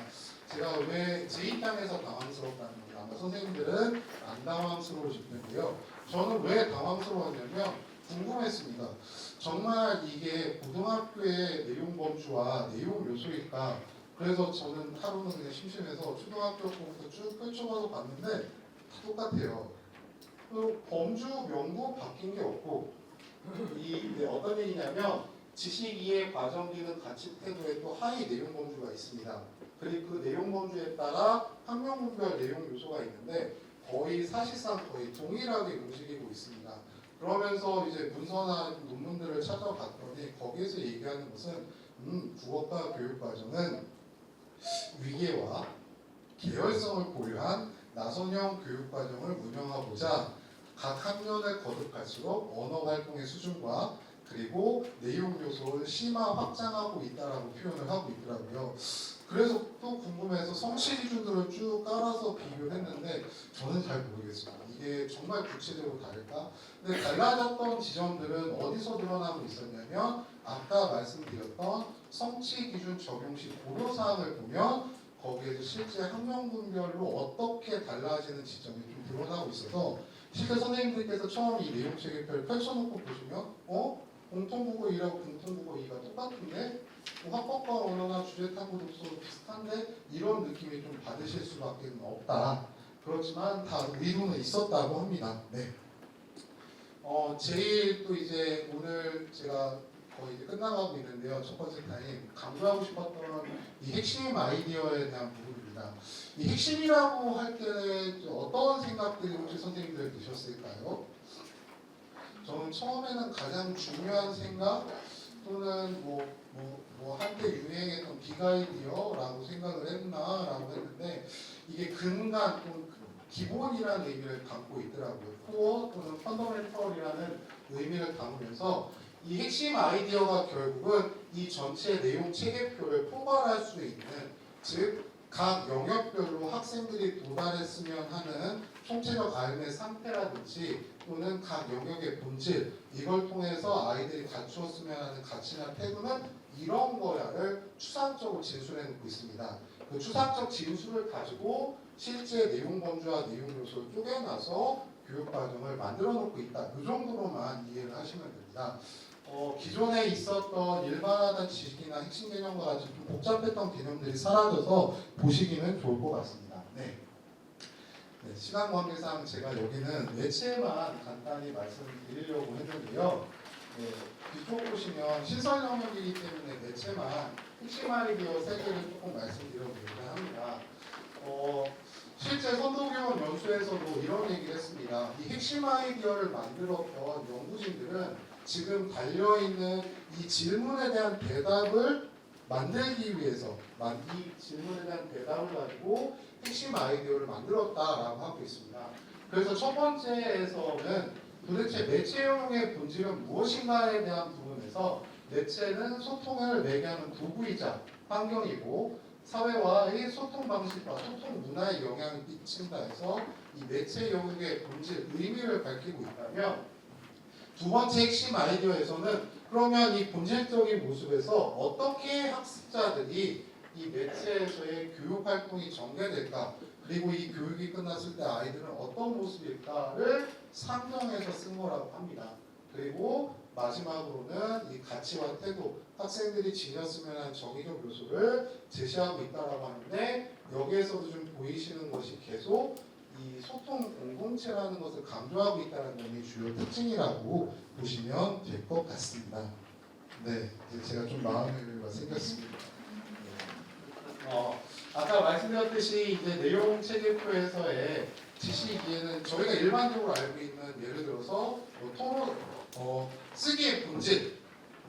제가 왜 제 입장에서 당황스럽다는 걸 아마 선생님들은 안 당황스러우실 텐데요. 저는 왜 당황스러웠냐면 궁금했습니다. 정말 이게 고등학교의 내용 범주와 내용 요소일까? 그래서 저는 하루는 그냥 심심해서 초등학교 거부터 쭉 펼쳐가서 봤는데 다 똑같아요. 그 범주 명도 바뀐 게 없고 어떤 얘기냐면 지식 이해 과정 기능 가치 태도에 또 하위 내용 범주가 있습니다. 그리고 그 내용 범주에 따라 학명분별 내용 요소가 있는데 사실상 거의 동일하게 움직이고 있습니다. 그러면서 이제 문서나 논문들을 찾아봤더니 거기에서 얘기하는 것은 국어과 교육과정은 위계와 계열성을 고려한 나선형 교육과정을 운영하고자 각 학년을 거듭할수록 언어 활동의 수준과 그리고 내용 요소를 심화 확장하고 있다라고 표현을 하고 있더라고요. 그래서 또 궁금해서 성취 기준들을 쭉 깔아서 비교를 했는데 저는 잘 모르겠습니다. 이게 정말 구체적으로 다를까? 근데 달라졌던 지점들은 어디서 드러나고 있었냐면 아까 말씀드렸던 성취 기준 적용 시 고려 사항을 보면 거기에서 실제 학년분별로 어떻게 달라지는 지점이 좀 드러나고 있어서 실제 선생님들께서 처음 이 내용체계표를 펼쳐놓고 보시면 공통국어 2라고 공통국어 2가 똑같은데 학법과 언어나 주제탐구 독서도 비슷한데 이런 느낌이 좀 받으실 수밖에 없다. 그렇지만 다 의도는 있었다고 합니다. 네. 제일 또 이제 오늘 제가 거의 이제 끝나가고 있는데요. 첫 번째 타임 강조하고 싶었던 이 핵심 아이디어에 대한 부분입니다. 이 핵심이라고 할 때 어떤 생각들이 혹시 선생님들 드셨을까요? 저는 처음에는 가장 중요한 생각 또는 한때 유행했던 빅아이디어라고 생각을 했나라고 했는데 이게 근간 또는 기본이라는 의미를 담고 있더라고요. 코어 또는 펀더멘털이라는 의미를 담으면서 이 핵심 아이디어가 결국은 이 전체 내용 체계표를 포괄할 수 있는 즉 각 영역별로 학생들이 도달했으면 하는 총체적 알의 상태라든지 또는 각 영역의 본질 이걸 통해서 아이들이 갖추었으면 하는 가치나 태도는 이런 거야를 추상적으로 진술해 놓고 있습니다. 그 추상적 진술을 가지고 실제 내용 범주와 내용 요소를 쪼개놔서 교육 과정을 만들어 놓고 있다. 이 정도로만 이해를 하시면 됩니다. 기존에 있었던 일반화된 지식이나 핵심 개념과 같이 좀 복잡했던 개념들이 사라져서 보시기는 좋을 것 같습니다. 네, 시간 관계상 제가 여기는 매체만 간단히 말씀드리려고 했는데요. 뒤쪽 보시면 시설 영역이기 때문에 매체만 핵심 아이디어 3개를 조금 말씀드려보려고 합니다. 실제 선도교원 연수에서도 이런 얘기를 했습니다. 이 핵심 아이디어를 만들었던 연구진들은 지금 달려있는 이 질문에 대한 대답을 만들기 위해서 이 질문에 대한 대답을 가지고 핵심 아이디어를 만들었다라고 하고 있습니다. 그래서 첫 번째에서는 도대체 매체 영역의 본질은 무엇인가에 대한 부분에서 매체는 소통을 매개하는 도구이자 환경이고 사회와의 소통 방식과 소통 문화에 영향을 끼친다 해서 이 매체 영역의 본질, 의미를 밝히고 있다면 두 번째 핵심 아이디어에서는 그러면 이 본질적인 모습에서 어떻게 학습자들이 이 매체에서의 교육 활동이 전개될까 그리고 이 교육이 끝났을 때 아이들은 어떤 모습일까를 상정해서 쓴 거라고 합니다. 그리고 마지막으로는 이 가치와 태도, 학생들이 지녔으면 하는 정의적 요소를 제시하고 있다라고 하는데 여기에서도 좀 보이시는 것이 계속 이 소통 공동체라는 것을 강조하고 있다는 점이 주요 특징이라고 보시면 될 것 같습니다. 네, 이제 제가 좀 마음의 여유가 생겼습니다. 아까 말씀드렸듯이 이제 내용 체계표에서의 지식에는 저희가 일반적으로 알고 있는 예를 들어서 뭐 토론, 쓰기의 본질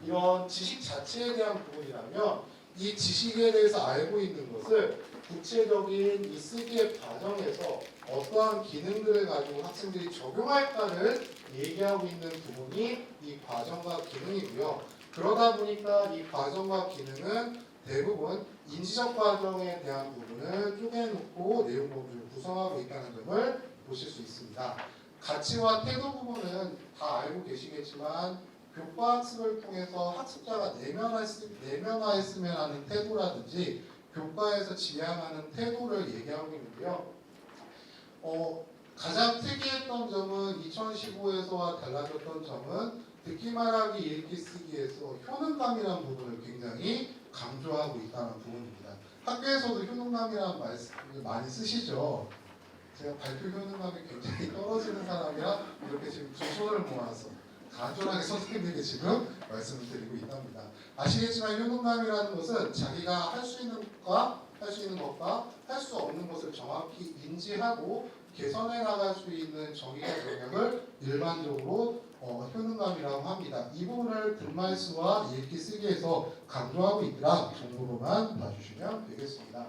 이런 지식 자체에 대한 부분이라면 이 지식에 대해서 알고 있는 것을 구체적인 이 쓰기의 과정에서 어떠한 기능들을 가지고 학생들이 적용할까를 얘기하고 있는 부분이 이 과정과 기능이고요. 그러다 보니까 이 과정과 기능은 대부분 인지적 과정에 대한 부분을 쪼개놓고 내용 범주를 구성하고 있다는 점을 보실 수 있습니다. 가치와 태도 부분은 다 알고 계시겠지만 교과 학습을 통해서 학습자가 내면화했으면 하는 태도라든지 교과에서 지향하는 태도를 얘기하고 있는데요. 가장 특이했던 점은 2015에서와 달라졌던 점은 듣기 말하기 읽기 쓰기에서 효능감이라는 부분을 굉장히 강조하고 있다는 부분입니다. 학교에서도 효능감이라는 말씀을 많이 쓰시죠. 제가 발표 효능감이 굉장히 떨어지는 사람이라 이렇게 지금 두 손을 모아서 간절하게 선생님에게 지금 말씀을 드리고 있답니다. 아시겠지만 효능감이라는 것은 자기가 할 수 있는 것과 할 수 없는 것을 정확히 인지하고 개선해 나갈 수 있는 정의적 영역을 일반적으로 효능감이라고 합니다. 이 부분을 듣말수와 읽기 쓰기에서 강조하고 있더라 정도로만 봐주시면 되겠습니다.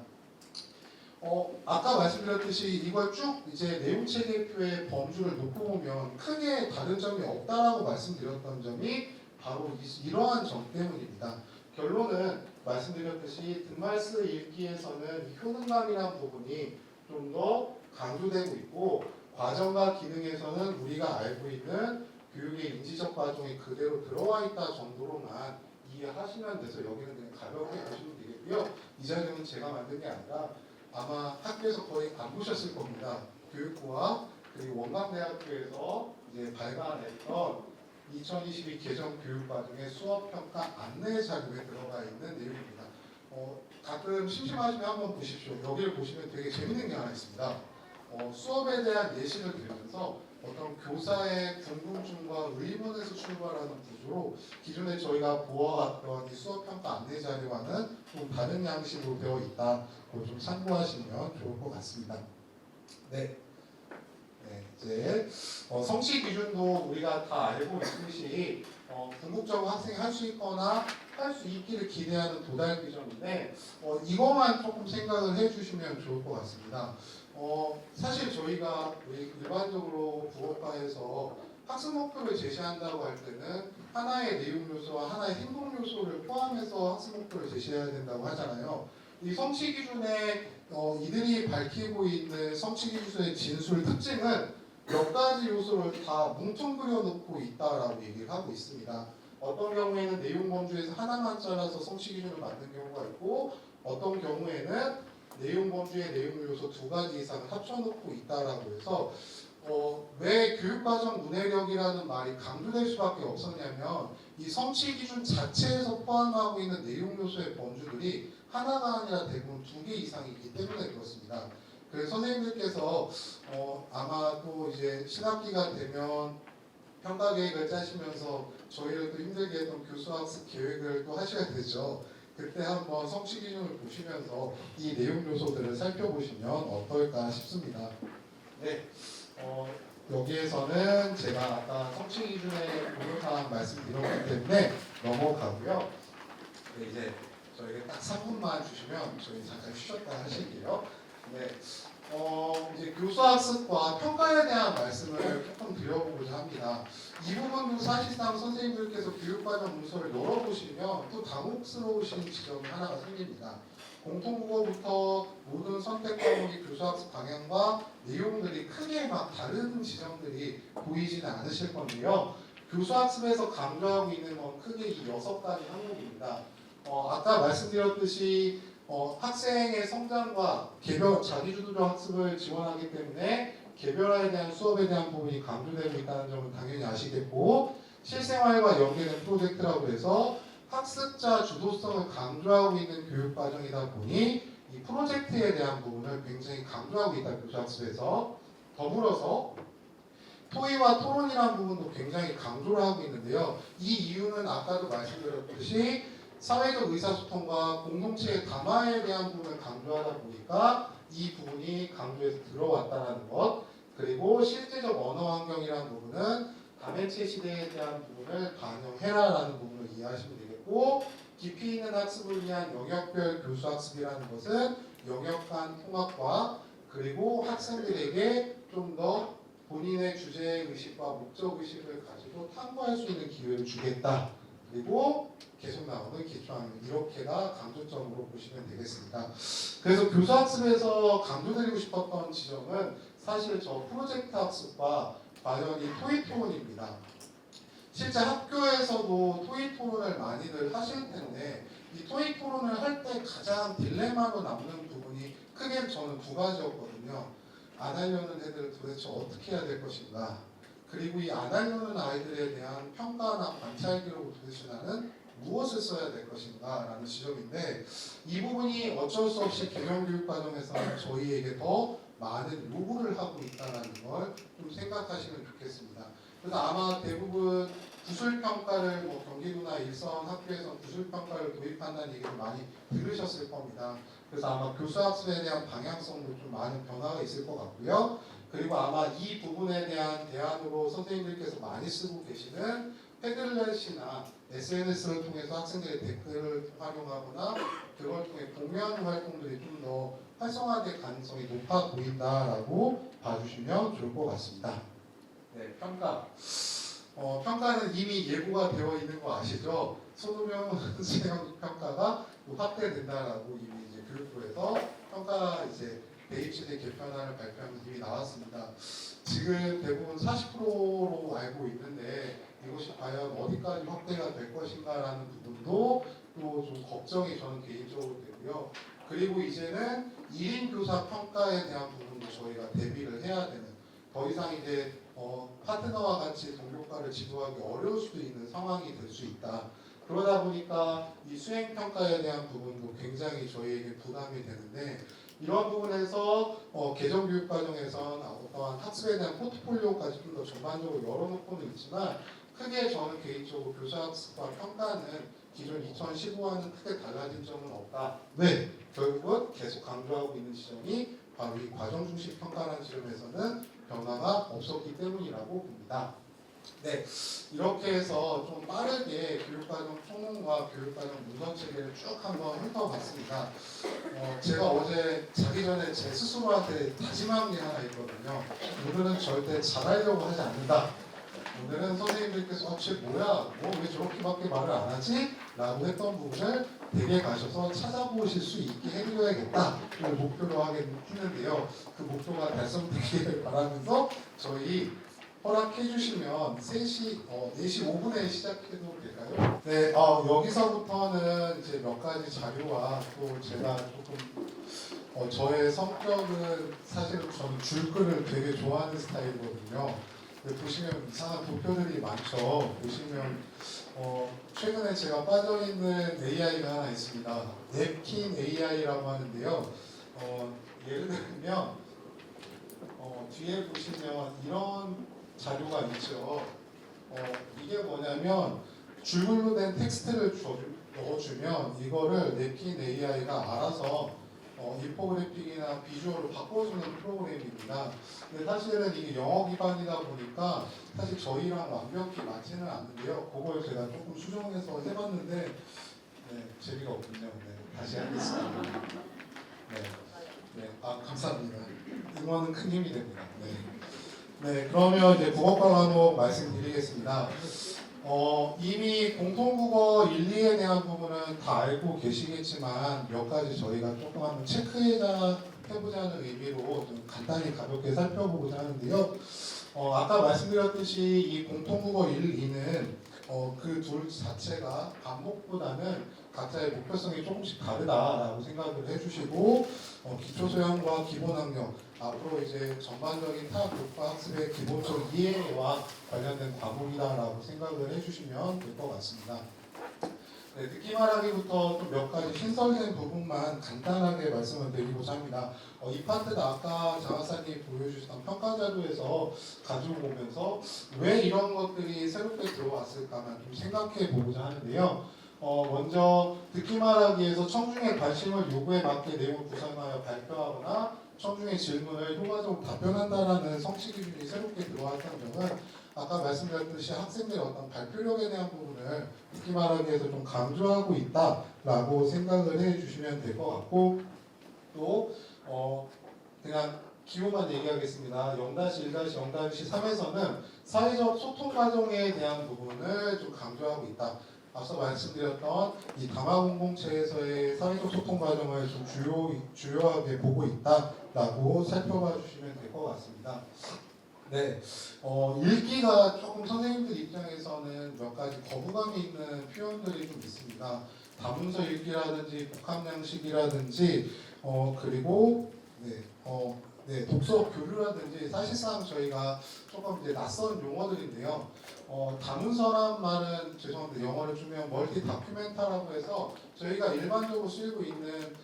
아까 말씀드렸듯이 이걸 쭉 이제 내용 체계표의 범주를 놓고 보면 크게 다른 점이 없다라고 말씀드렸던 점이 바로 이러한 점 때문입니다. 결론은 말씀드렸듯이 듣말스 읽기에서는 효능감이라는 부분이 좀 더 강조되고 있고 과정과 기능에서는 우리가 알고 있는 교육의 인지적 과정이 그대로 들어와 있다 정도로만 이해하시면 돼서 여기는 그냥 가볍게 보시면 되겠고요. 이 자료는 제가 만든 게 아니라 아마 학교에서 거의 안 보셨을 겁니다. 교육부와 그리고 원광대학교에서 이제 발간했던 2022 개정 교육과정의 수업평가 안내 자료에 들어가 있는 내용입니다. 가끔 심심하시면 한번 보십시오. 여기를 보시면 되게 재밌는 게 하나 있습니다. 수업에 대한 예시를 들으면서 어떤 교사의 궁금증과 의문에서 출발하는 구조로 기존에 저희가 보아왔던 이 수업평가 안내 자료와는 좀 다른 양식으로 되어 있다고 좀 참고하시면 좋을 것 같습니다. 네, 이제 성취 기준도 우리가 다 알고 있듯이 궁극적으로 학생이 할 수 있거나 할 수 있기를 기대하는 도달 기준인데 이것만 조금 생각을 해주시면 좋을 것 같습니다. 사실 저희가 일반적으로 국어과에서 학습 목표를 제시한다고 할 때는 하나의 내용 요소와 하나의 행동 요소를 포함해서 학습 목표를 제시해야 된다고 하잖아요. 이 성취 기준에 이들이 밝히고 있는 성취 기준의 진술 특징은 몇 가지 요소를 다 뭉뚱그려 놓고 있다라고 얘기를 하고 있습니다. 어떤 경우에는 내용 범주에서 하나만 잘라서 성취 기준을 만든 경우가 있고 어떤 경우에는 내용 범주의 내용 요소 두 가지 이상을 합쳐놓고 있다라고 해서 왜 교육과정 문해력이라는 말이 강조될 수밖에 없었냐면 이 성취 기준 자체에서 포함하고 있는 내용 요소의 범주들이 하나가 아니라 대부분 두 개 이상이기 때문에 그렇습니다. 그래서 선생님들께서 아마 또 이제 신학기가 되면 평가 계획을 짜시면서 저희를 또 힘들게 했던 교수학습 계획을 또 하셔야 되죠. 그때 한번 성취 기준을 보시면서 이 내용 요소들을 살펴보시면 어떨까 싶습니다. 네, 여기에서는 제가 아까 성취 기준의 고려사항 말씀드렸기 때문에 넘어가고요. 네, 이제 저에게 딱 3분만 주시면 저희 잠깐 쉬었다 하실게요. 네, 이제 교수학습과 평가에 대한 말씀을 조금 드려보고자 합니다. 이 부분도 사실상 선생님들께서 교육과정 문서를 열어보시면 또 당혹스러우신 지점이 하나가 생깁니다. 공통국어부터 모든 선택 과목의 교수학습 방향과 내용들이 크게 막 다른 지점들이 보이지는 않으실 건데요. 교수학습에서 강조하고 있는 건 크게 이 6가지 항목입니다. 아까 말씀드렸듯이 학생의 성장과 개별 자기주도적 학습을 지원하기 때문에 개별화에 대한 수업에 대한 부분이 강조되고 있다는 점은 당연히 아시겠고, 실생활과 연계된 프로젝트라고 해서 학습자 주도성을 강조하고 있는 교육 과정이다 보니 이 프로젝트에 대한 부분을 굉장히 강조하고 있다, 교수학습에서. 더불어서 토의와 토론이라는 부분도 굉장히 강조를 하고 있는데요. 이 이유는 아까도 말씀드렸듯이 사회적 의사소통과 공동체의 담화에 대한 부분을 강조하다 보니까 이 부분이 강조해서 들어왔다는 것, 그리고 실제적 언어 환경이라는 부분은 다매체 시대에 대한 부분을 반영해라라는 부분을 이해하시면 되겠고, 깊이 있는 학습을 위한 영역별 교수학습이라는 것은 영역 간 통합과 그리고 학생들에게 좀 더 본인의 주제의식과 목적의식을 가지고 탐구할 수 있는 기회를 주겠다. 그리고 계속 나오는 기초학력, 이렇게가 강조점으로 보시면 되겠습니다. 그래서 교수학습에서 강조드리고 싶었던 지점은 사실 저 프로젝트 학습과 관련이 토익 토론입니다. 실제 학교에서도 토익 토론을 많이들 하실 텐데 이 토익 토론을 할 때 가장 딜레마로 남는 부분이 크게 저는 2가지였거든요. 안 하려는 애들을 도대체 어떻게 해야 될 것인가, 그리고 이 안 하려는 아이들에 대한 평가나 관찰 기록을 도대체 나는 무엇을 써야 될 것인가 라는 지점인데, 이 부분이 어쩔 수 없이 개정교육 과정에서는 저희에게 더 많은 요구를 하고 있다는 걸 좀 생각하시면 좋겠습니다. 그래서 아마 대부분 구술평가를 경기도나 일선 학교에서 구술평가를 도입한다는 얘기를 많이 들으셨을 겁니다. 그래서 아마 교수학습에 대한 방향성도 좀 많은 변화가 있을 것 같고요. 그리고 아마 이 부분에 대한 대안으로 선생님들께서 많이 쓰고 계시는 패들렛이나 SNS를 통해서 학생들의 댓글을 활용하거나 그걸 통해 공유하는 활동들이 좀 더 활성화될 가능성이 높아 보인다라고 봐주시면 좋을 것 같습니다. 네, 평가. 평가는 이미 예고가 되어 있는 거 아시죠? 손우명 수행 평가가 확대된다라고 이미 이제 교육부에서 평가 이제 대입시대 개편안을 발표하면서 이미 나왔습니다. 지금 대부분 40%로 알고 있는데 이것이 과연 어디까지 확대가 될 것인가라는 부분도 또 좀 걱정이 저는 개인적으로 되고요. 그리고 이제는 1인 교사 평가에 대한 부분도 저희가 대비를 해야 되는, 더 이상 이제 파트너와 같이 동료과를 지도하기 어려울 수도 있는 상황이 될 수 있다. 그러다 보니까 이 수행 평가에 대한 부분도 굉장히 저희에게 부담이 되는데, 이런 부분에서 개정 교육 과정에선 어떠한 학습에 대한 포트폴리오까지 좀 더 전반적으로 열어놓고는 있지만, 크게 저는 개인적으로 교사학습과 평가는 기존 2015와는 크게 달라진 점은 없다. 왜? 결국은 계속 강조하고 있는 지점이 바로 이 과정 중심 평가라는 지점에서는 변화가 없었기 때문이라고 봅니다. 네, 이렇게 해서 좀 빠르게 교육과정 총론과 교육과정 문서 체계를 쭉 한번 훑어봤습니다. 제가 어제 자기 전에 제 스스로한테 다짐한 게 하나 있거든요. 오늘은 절대 잘하려고 하지 않는다. 오늘은 선생님들께서 쟤 뭐야? 왜 저렇게밖에 말을 안 하지? 라고 했던 부분을 댁에 가셔서 찾아보실 수 있게 해드려야겠다. 를 목표로 했는데요. 그 목표가 달성되기를 바라면서 저희 허락해 주시면 4시 5분에 시작해도 될까요? 네, 여기서부터는 이제 몇 가지 자료와 또 제가 조금 저의 성격은 사실은 저는 줄글을 되게 좋아하는 스타일이거든요. 보시면 이상한 도표들이 많죠. 보시면 최근에 제가 빠져있는 AI가 하나 있습니다. 냅킨 AI라고 하는데요. 예를 들면 뒤에 보시면 이런 자료가 있죠. 이게 뭐냐면 줄글로 된 텍스트를 넣어주면 이거를 냅킨 AI가 알아서 인포그래픽이나 비주얼로 바꿔주는 프로그램입니다. 근데 사실은 이게 영어 기반이다 보니까 사실 저희랑 완벽히 맞지는 않는데요. 그걸 제가 조금 수정해서 해봤는데 네, 재미가 없군요. 네, 다시 하겠습니다. 네, 감사합니다. 응원은 큰 힘이 됩니다. 네, 그러면 이제 국어과 과목 말씀드리겠습니다. 이미 공통국어 1, 2에 대한 부분은 다 알고 계시겠지만 몇 가지 저희가 조금 한번 체크해보자는 의미로 좀 간단히 가볍게 살펴보고자 하는데요. 아까 말씀드렸듯이 이 공통국어 1, 2는 그 둘 자체가 반복보다는 각자의 목표성이 조금씩 다르다라고 생각을 해주시고 기초소양과 기본학력 앞으로 이제 전반적인 타학 교과 학습의 기본적 이해와 관련된 과목이다라고 생각을 해주시면 될 것 같습니다. 네, 듣기 말하기부터 좀 몇 가지 신설된 부분만 간단하게 말씀을 드리고자 합니다. 이 파트가 아까 장학사님 보여주셨던 평가 자료에서 가지고 오면서 왜 이런 것들이 새롭게 들어왔을까만 좀 생각해 보고자 하는데요. 먼저 듣기 말하기에서 청중의 관심을 요구에 맞게 내용을 구성하여 발표하거나 청중의 질문을 효과적으로 답변한다라는 성취 기준이 새롭게 들어왔다는 점은 아까 말씀드렸듯이 학생들의 어떤 발표력에 대한 부분을 듣기 말하기에서 좀 강조하고 있다라고 생각을 해주시면 될 것 같고 또 그냥 기호만 얘기하겠습니다. 0-1-0-3에서는 사회적 소통 과정에 대한 부분을 좀 강조하고 있다. 앞서 말씀드렸던 이 담화 공동체에서의 사회적 소통 과정을 좀 주요하게 보고 있다라고 살펴봐 주시면 될 것 같습니다. 네, 읽기가 조금 선생님들 입장에서는 몇 가지 거부감이 있는 표현들이 좀 있습니다. 다문서 읽기라든지 복합양식이라든지 그리고 독서 교류라든지 사실상 저희가 조금 이제 낯선 용어들인데요. 다문서란 말은 죄송한데 영어를 주면 멀티 다큐멘터라고 해서 저희가 일반적으로 쓰이고 있는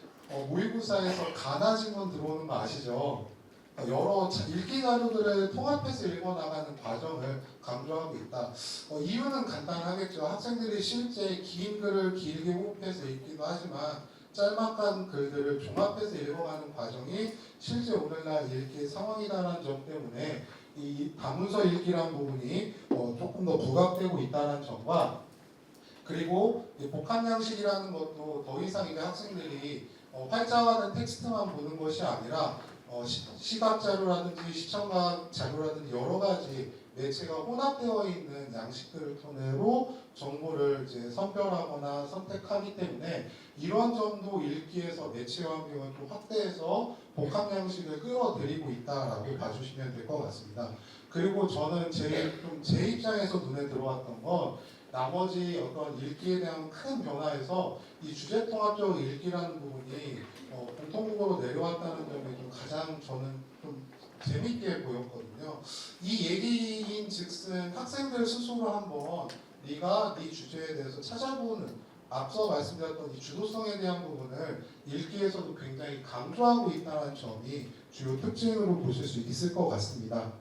모의고사에서 가나 지문 들어오는 거 아시죠? 여러 읽기 자료들을 통합해서 읽어나가는 과정을 강조하고 있다. 이유는 간단하겠죠. 학생들이 실제 긴 글을 길게 호흡해서 읽기도 하지만 짤막한 글들을 종합해서 읽어가는 과정이 실제 오늘날 읽기의 상황이다라는 점 때문에 이 다문서 읽기란 부분이 조금 더 부각되고 있다는 점과 그리고 복합 양식이라는 것도 더 이상 이제 학생들이 활자화된 텍스트만 보는 것이 아니라 시각 자료라든지 시청각 자료라든지 여러 가지 매체가 혼합되어 있는 양식들을 통해로 정보를 이제 선별하거나 선택하기 때문에 이런 점도 읽기에서 매체 환경을 좀 확대해서 복합 양식을 끌어들이고 있다라고 봐주시면 될 것 같습니다. 그리고 저는 제 입장에서 눈에 들어왔던 건 나머지 어떤 읽기에 대한 큰 변화에서 이 주제 통합적 읽기라는 부분이 공통국어로 내려왔다는 점이 좀 가장 저는 좀 재밌게 보였거든요. 이 얘기인 즉슨 학생들 스스로 한번 네가 네 주제에 대해서 찾아보는 앞서 말씀드렸던 이 주도성에 대한 부분을 읽기에서도 굉장히 강조하고 있다는 점이 주요 특징으로 보실 수 있을 것 같습니다.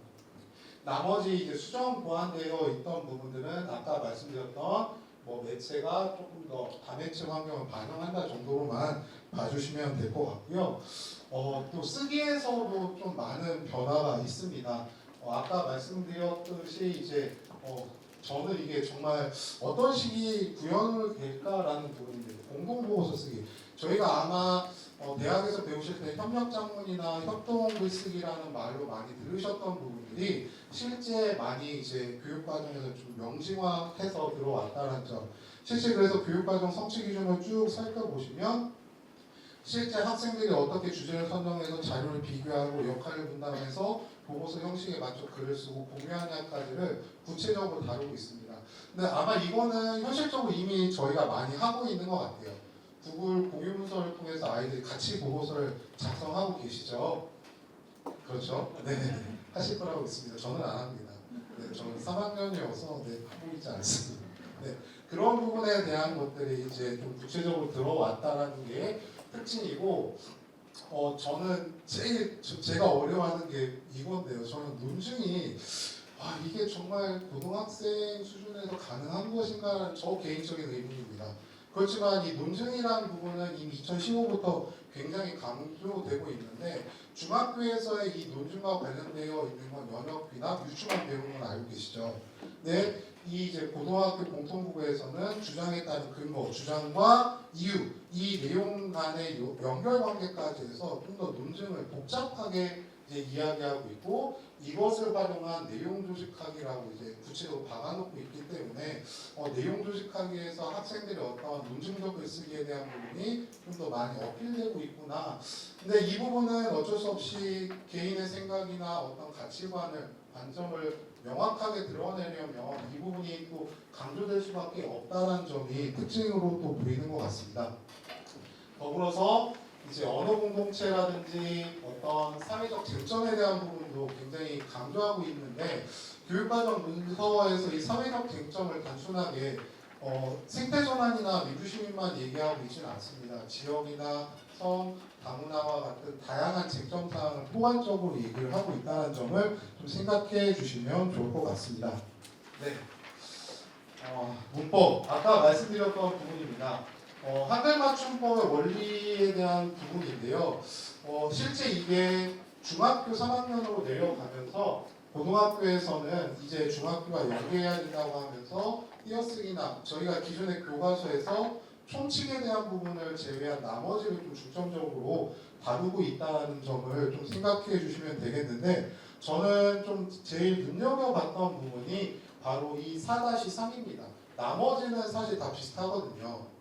나머지 이제 수정 보완되어 있던 부분들은 아까 말씀드렸던 매체가 조금 더 다매체 환경을 반영한다 정도로만 봐주시면 될 것 같고요. 또 쓰기에서도 좀 많은 변화가 있습니다. 아까 말씀드렸듯이 이제 저는 이게 정말 어떤 식이 구현을 될까라는 부분인데 공동보고서 쓰기. 저희가 아마 대학에서 배우실 때 협력장문이나 협동글쓰기라는 말로 많이 들으셨던 부분들이 실제 많이 이제 교육과정에서 좀 명징화해서 들어왔다는 점. 실제 그래서 교육과정 성취 기준을 쭉 살펴보시면 실제 학생들이 어떻게 주제를 선정해서 자료를 비교하고 역할을 분담해서 보고서 형식에 맞춰 글을 쓰고 공유하냐까지를 구체적으로 다루고 있습니다. 근데 아마 이거는 현실적으로 이미 저희가 많이 하고 있는 것 같아요. 구글 공유 문서를 통해서 아이들이 같이 보고서를 작성하고 계시죠? 그렇죠? 네, 하실 거라고 믿습니다. 저는 안 합니다. 네, 저는 3학년이어서 하고 있지 않습니다. 네, 그런 부분에 대한 것들이 이제 좀 구체적으로 들어왔다라는 게 특징이고, 저는 제가 어려워하는 게 이건데요. 저는 논증이 이게 정말 고등학생 수준에서 가능한 것인가라는 저 개인적인 의문입니다. 그렇지만 이 논증이라는 부분은 이미 2015부터 굉장히 강조되고 있는데 중학교에서의 이 논증과 관련되어 있는 건 연역비나 유추만 배우는 건 알고 계시죠? 네, 이 이제 고등학교 공통국어에서는 주장에 따른 근거, 주장과 이유, 이 내용 간의 연결관계까지 해서 좀 더 논증을 복잡하게 이제 이야기하고 있고 이것을 활용한 내용 조직학이라고 이제 구체적으로 박아놓고 있기 때문에 내용 조직학에서 학생들이 어떤 논증적 글쓰기에 대한 부분이 좀 더 많이 어필되고 있구나. 근데 이 부분은 어쩔 수 없이 개인의 생각이나 어떤 가치관을 관점을 명확하게 드러내려면 이 부분이 또 강조될 수밖에 없다는 점이 특징으로 또 보이는 것 같습니다. 더불어서 이제 언어 공동체라든지 어떤 사회적 쟁점에 대한 부분도 굉장히 강조하고 있는데 교육과정 문서에서 이 사회적 쟁점을 단순하게 생태 전환이나 민주시민만 얘기하고 있지는 않습니다. 지역이나 성, 다문화와 같은 다양한 쟁점 사항을 포괄적으로 얘기를 하고 있다는 점을 좀 생각해 주시면 좋을 것 같습니다. 네. 문법 아까 말씀드렸던 부분입니다. 한글 맞춤법의 원리에 대한 부분인데요. 실제 이게 중학교 3학년으로 내려가면서 고등학교에서는 이제 중학교와 연계해야 된다고 하면서 띄어쓰기나 저희가 기존의 교과서에서 총칙에 대한 부분을 제외한 나머지를 좀 중점적으로 다루고 있다는 점을 좀 생각해 주시면 되겠는데 저는 좀 제일 눈여겨봤던 부분이 바로 이 4-3입니다. 나머지는 사실 다 비슷하거든요.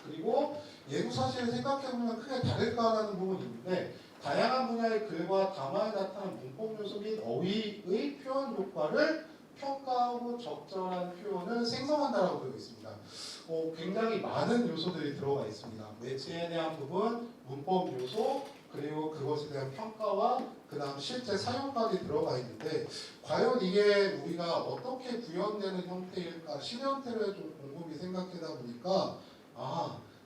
그리고 얘도 사실 생각해보면 크게 다를까라는 부분이 있는데 다양한 분야의 글과 담화에 나타나는 문법 요소 및 어휘의 표현 효과를 평가하고 적절한 표현을 생성한다라고 되어 있습니다. 굉장히 많은 요소들이 들어가 있습니다. 매체에 대한 부분, 문법 요소, 그리고 그것에 대한 평가와 그 다음 실제 사용까지 들어가 있는데 과연 이게 우리가 어떻게 구현되는 형태일까 실현태를 좀 곰곰이 생각하다 보니까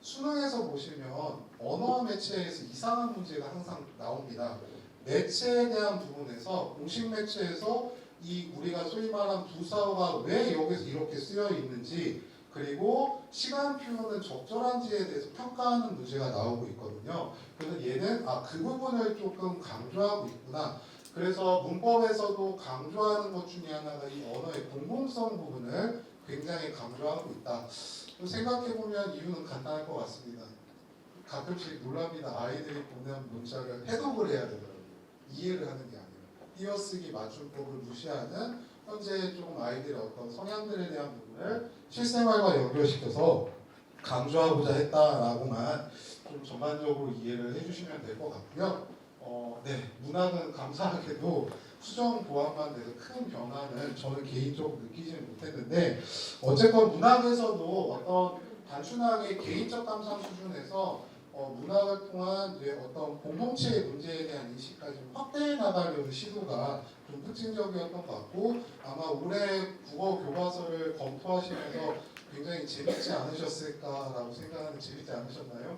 수능에서 보시면 언어와 매체에서 이상한 문제가 항상 나옵니다. 매체에 대한 부분에서 공식 매체에서 이 우리가 소위 말하는 부사어가 왜 여기서 이렇게 쓰여 있는지 그리고 시간 표현은 적절한지에 대해서 평가하는 문제가 나오고 있거든요. 그래서 얘는 그 부분을 조금 강조하고 있구나. 그래서 문법에서도 강조하는 것 중에 하나가 이 언어의 공공성 부분을 굉장히 강조하고 있다. 생각해보면 이유는 간단할 것 같습니다. 가끔씩 놀랍니다. 아이들이 보낸 문자를 해독을 해야 되더라고요. 이해를 하는 게 아니라 띄어쓰기 맞춤법을 무시하는 현재 조금 아이들의 어떤 성향들에 대한 부분을 실생활과 연결시켜서 강조하고자 했다라고만 좀 전반적으로 이해를 해주시면 될 것 같고요. 네, 문학은 감사하게도 수정 보완만 돼서 큰 변화는 저는 개인적으로 느끼지는 못했는데 어쨌건 문학에서도 어떤 단순하게 개인적 감상 수준에서 문학을 통한 어떤 공동체의 문제에 대한 인식까지 좀 확대해 나가려는 시도가 좀 특징적이었던 것 같고 아마 올해 국어 교과서를 검토하시면서 굉장히 재밌지 않으셨을까라고 생각하는데 재밌지 않으셨나요?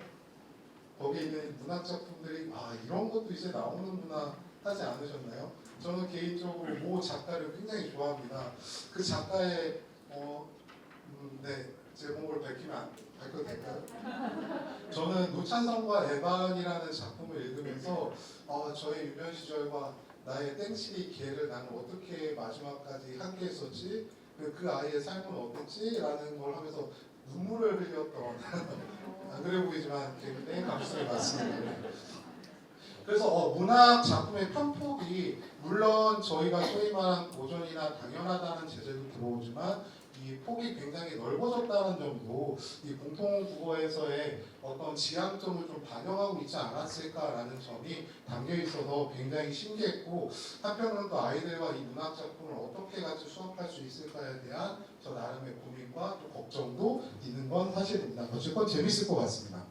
거기에 있는 문학 작품들이 이런 것도 이제 나오는구나 하지 않으셨나요? 저는 개인적으로 모 작가를 굉장히 좋아합니다. 그 작가의 제목을 밝혀도 될까요? 저는 노찬성과 에반이라는 작품을 읽으면서 저의 유년 시절과 나의 땡치리 기회를 나는 어떻게 마지막까지 함께 했었지? 그 아이의 삶은 어땠지? 라는 걸 하면서 눈물을 흘렸던 안 그래 보이지만 굉장히 감수를 받습니다. 그래서 문학 작품의 편폭이 물론 저희가 소위 말하는 고전이나 당연하다는 제재도 들어오지만 이 폭이 굉장히 넓어졌다는 점도 이 공통국어에서의 어떤 지향점을 좀 반영하고 있지 않았을까라는 점이 담겨 있어서 굉장히 신기했고 한편으로는 또 아이들과 이 문학 작품을 어떻게 같이 수업할 수 있을까에 대한 저 나름의 고민과 또 걱정도 있는 건 사실입니다. 어쨌건 재밌을 것 같습니다.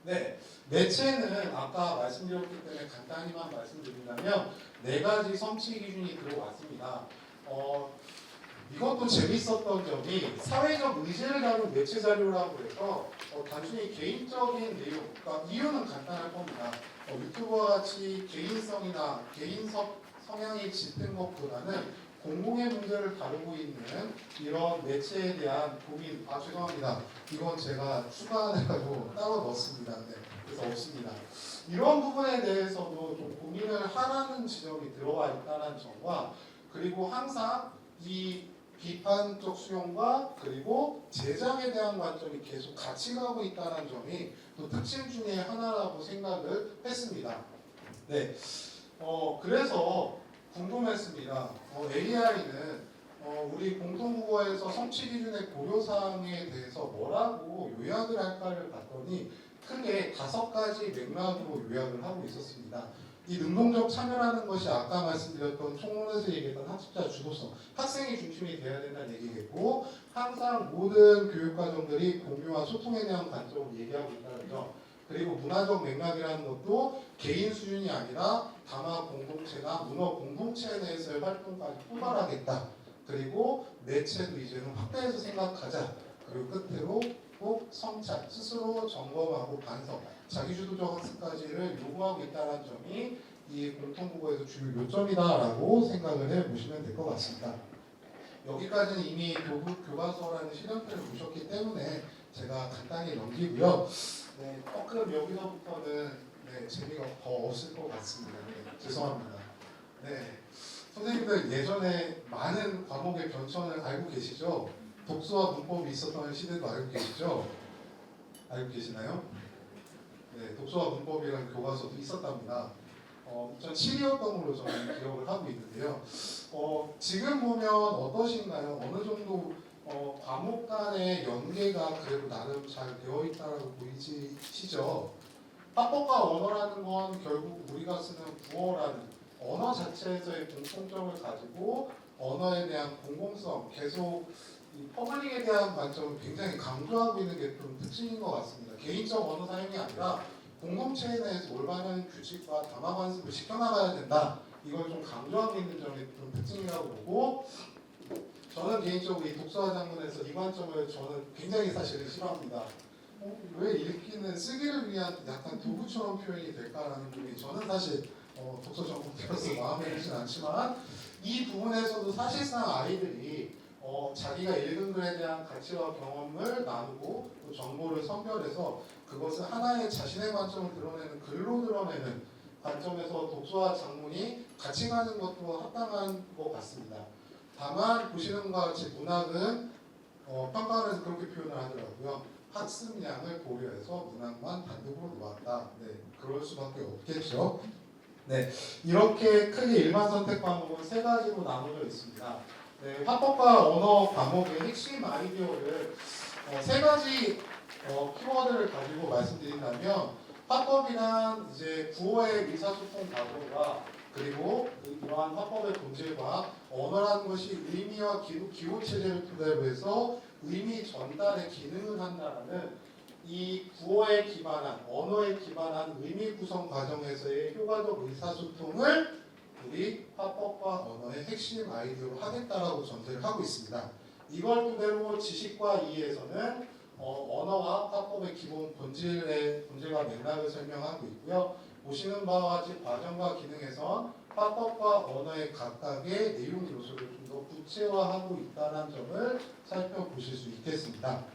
네. 매체는 아까 말씀드렸기 때문에 간단히만 말씀드린다면 4가지 성취 기준이 들어왔습니다. 이것도 재밌었던 점이 사회적 의제를 다룬 매체 자료라고 해서 단순히 개인적인 내용, 그러니까 이유는 간단할 겁니다. 유튜버와 같이 개인성이나 개인적 성향이 짙은 것보다는 공공의 문제를 다루고 있는 이런 매체에 대한 고민, 죄송합니다. 이건 제가 추가하느라고 따로 넣었습니다. 네, 그래서 없습니다. 이런 부분에 대해서도 좀 고민을 하라는 지점이 들어와 있다는 점과 그리고 항상 이 비판적 수용과 그리고 제작에 대한 관점이 계속 같이 가고 있다는 점이 또 특징 중에 하나라고 생각을 했습니다. 네, 그래서 궁금했습니다. AI는 우리 공통국어에서 성취 기준의 고려 사항에 대해서 뭐라고 요약을 할까를 봤더니 크게 5가지 맥락으로 요약을 하고 있었습니다. 이 능동적 참여라는 것이 아까 말씀드렸던 총론에서 얘기했던 학습자 주도성, 학생이 중심이 돼야 된다는 얘기겠고, 항상 모든 교육과정들이 공유와 소통에 대한 관점을 얘기하고 있다는 점, 그리고 문화적 맥락이라는 것도 개인 수준이 아니라 다마 공동체나 문화 공동체 내에서의 활동까지 포괄하겠다. 그리고 매체도 이제는 확대해서 생각하자. 그리고 끝으로 꼭 성찰, 스스로 점검하고 반성, 자기주도적 학습까지를 요구하고 있다는 점이 이 공통국어에서 주요 요점이다라고 생각을 해보시면 될 것 같습니다. 여기까지는 이미 교과서라는 실험들을 보셨기 때문에 제가 간단히 넘기고요. 네, 조금 여기서부터는 재미가 더 없을 것 같습니다. 네, 죄송합니다. 네, 선생님들 예전에 많은 과목의 변천을 알고 계시죠? 독서와 문법이 있었던 시대도 알고 계시죠? 알고 계시나요? 네, 독서와 문법이라는 교과서도 있었답니다. 2007이었던 걸로 저는 기억을 하고 있는데요. 지금 보면 어떠신가요? 어느 정도 과목 간의 연계가 그래도 나름 잘 되어 있다고 보이시죠? 합법과 언어라는 건 결국 우리가 쓰는 구어라는 언어 자체에서의 공통점을 가지고 언어에 대한 공공성, 계속 이 퍼블릭에 대한 관점을 굉장히 강조하고 있는 게 좀 특징인 것 같습니다. 개인적 언어 사용이 아니라 공동체 내에서 올바른 규칙과 담화 관습을 지켜나가야 된다. 이걸 좀 강조하고 있는 점이 좀 특징이라고 보고, 저는 개인적으로 이 독서와 장문에서 이 관점을 저는 굉장히 사실은 싫어합니다. 왜 읽기는 쓰기를 위한 약간 도구처럼 표현이 될까라는 부분이 저는 사실 독서 전공자로서 마음에 들진 않지만, 이 부분에서도 사실상 아이들이 자기가 읽은 글에 대한 가치와 경험을 나누고 또 정보를 선별해서 그것을 하나의 자신의 관점을 드러내는 글로 드러내는 관점에서 독서와 장문이 같이 가는 것도 합당한 것 같습니다. 다만 보시는 것과 같이 문학은 평가원에서 그렇게 표현을 하더라고요. 학습량을 고려해서 문학만 단독으로 놓았다. 네, 그럴 수밖에 없겠죠. 네, 이렇게 크게 일반 선택 과목은 3가지로 나눠져 있습니다. 네, 화법과 언어 과목의 핵심 아이디어를 3가지 키워드를 가지고 말씀드린다면, 화법이란 이제 구어의 의사소통 과정과 그리고 이러한 화법의 본질과 언어라는 것이 의미와 기호 체제를 토대로 해서 의미 전달의 기능을 한다는 이 구어에 기반한 언어에 기반한 의미 구성 과정에서의 효과적 의사소통을 우리 화법과 언어의 핵심 아이디어로 하겠다라고 전제를 하고 있습니다. 이걸 토대로 지식과 이해에서는 언어와 화법의 기본 본질과 맥락을 설명하고 있고요. 보시는 바와 같이 과정과 기능에선 화법과 언어의 각각의 내용 요소를 좀 더 구체화하고 있다는 점을 살펴보실 수 있겠습니다.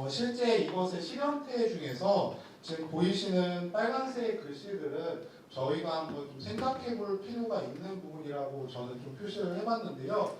실제 이것의 실현태 중에서 지금 보이시는 빨간색 글씨들은 저희가 한번 좀 생각해 볼 필요가 있는 부분이라고 저는 좀 표시를 해봤는데요.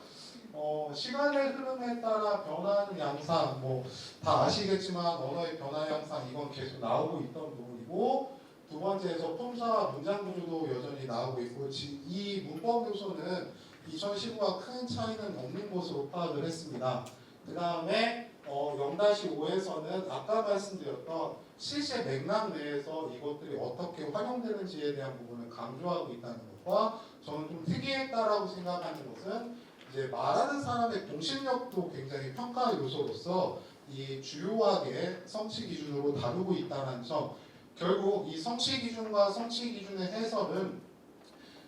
시간의 흐름에 따라 변하는 양상, 다 아시겠지만 언어의 변화 양상, 이건 계속 나오고 있던 부분이고, 두 번째에서 품사와 문장 구조도 여전히 나오고 있고, 이 문법 요소는 2015와 큰 차이는 없는 것으로 파악을 했습니다. 그 다음에 0-5에서는 아까 말씀드렸던 실제 맥락 내에서 이것들이 어떻게 활용되는지에 대한 부분을 강조하고 있다는 것과, 저는 좀 특이했다라고 생각하는 것은 이제 말하는 사람의 공신력도 굉장히 평가 요소로서 이 주요하게 성취 기준으로 다루고 있다는 점, 결국 이 성취 기준과 성취 기준의 해설은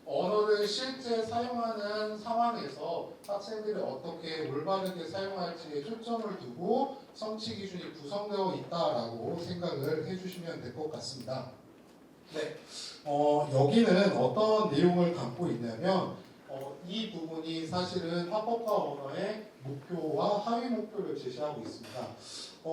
언어를 실제 사용하는 상황에서 학생들이 어떻게 올바르게 사용할지에 초점을 두고 성취 기준이 구성되어 있다라고 생각을 해주시면 될 것 같습니다. 네, 여기는 어떤 내용을 담고 있냐면, 이 부분이 사실은 화법과 언어의 목표와 하위 목표를 제시하고 있습니다.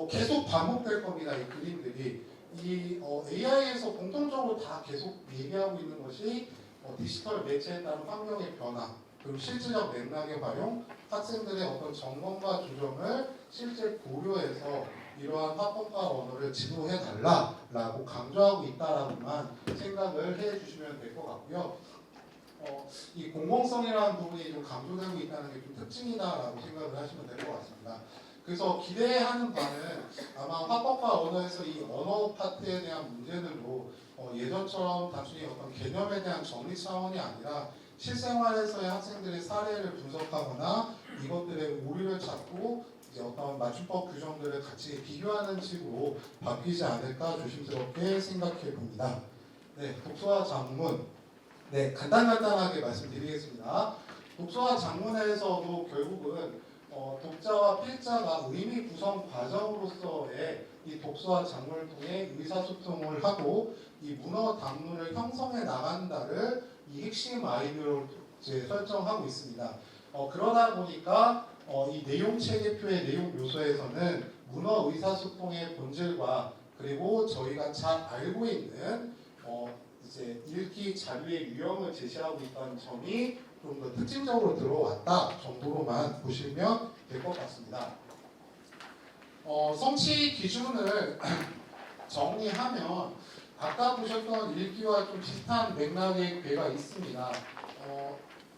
계속 반복될 겁니다. 이 그림들이. 이 AI에서 공통적으로 다 계속 얘기하고 있는 것이 디지털 매체에 따른 환경의 변화, 그리고 실질적 맥락의 활용, 학생들의 어떤 점검과 조정을 실제 고려해서 이러한 합법화 언어를 지도해 달라라고 강조하고 있다라고만 생각을 해주시면 될 것 같고요. 이 공공성이라는 부분이 좀 강조되고 있다는 게 좀 특징이다라고 생각을 하시면 될 것 같습니다. 그래서 기대하는 바는 아마 합법화 언어에서 이 언어 파트에 대한 문제들도 예전처럼 단순히 어떤 개념에 대한 정리 차원이 아니라 실생활에서의 학생들의 사례를 분석하거나 이것들의 오류를 찾고 이제 어떤 맞춤법 규정들을 같이 비교하는 식으로 바뀌지 않을까 조심스럽게 생각해 봅니다. 네, 독서와 장문. 네, 간단하게 말씀드리겠습니다. 독서와 장문에서도 결국은 독자와 필자가 의미 구성 과정으로서의 이 독서와 장문을 통해 의사소통을 하고 이 문어 담론을 형성해 나간다를 이 핵심 아이디어로 이제 설정하고 있습니다. 그러다 보니까 이 내용 체계표의 내용 요소에서는 문어 의사소통의 본질과 그리고 저희가 잘 알고 있는 이제 읽기 자료의 유형을 제시하고 있다는 점이 좀 더 특징적으로 들어왔다 정도로만 보시면 될 것 같습니다. 성취 기준을 정리하면 아까 보셨던 읽기와 좀 비슷한 맥락의 괴가 있습니다.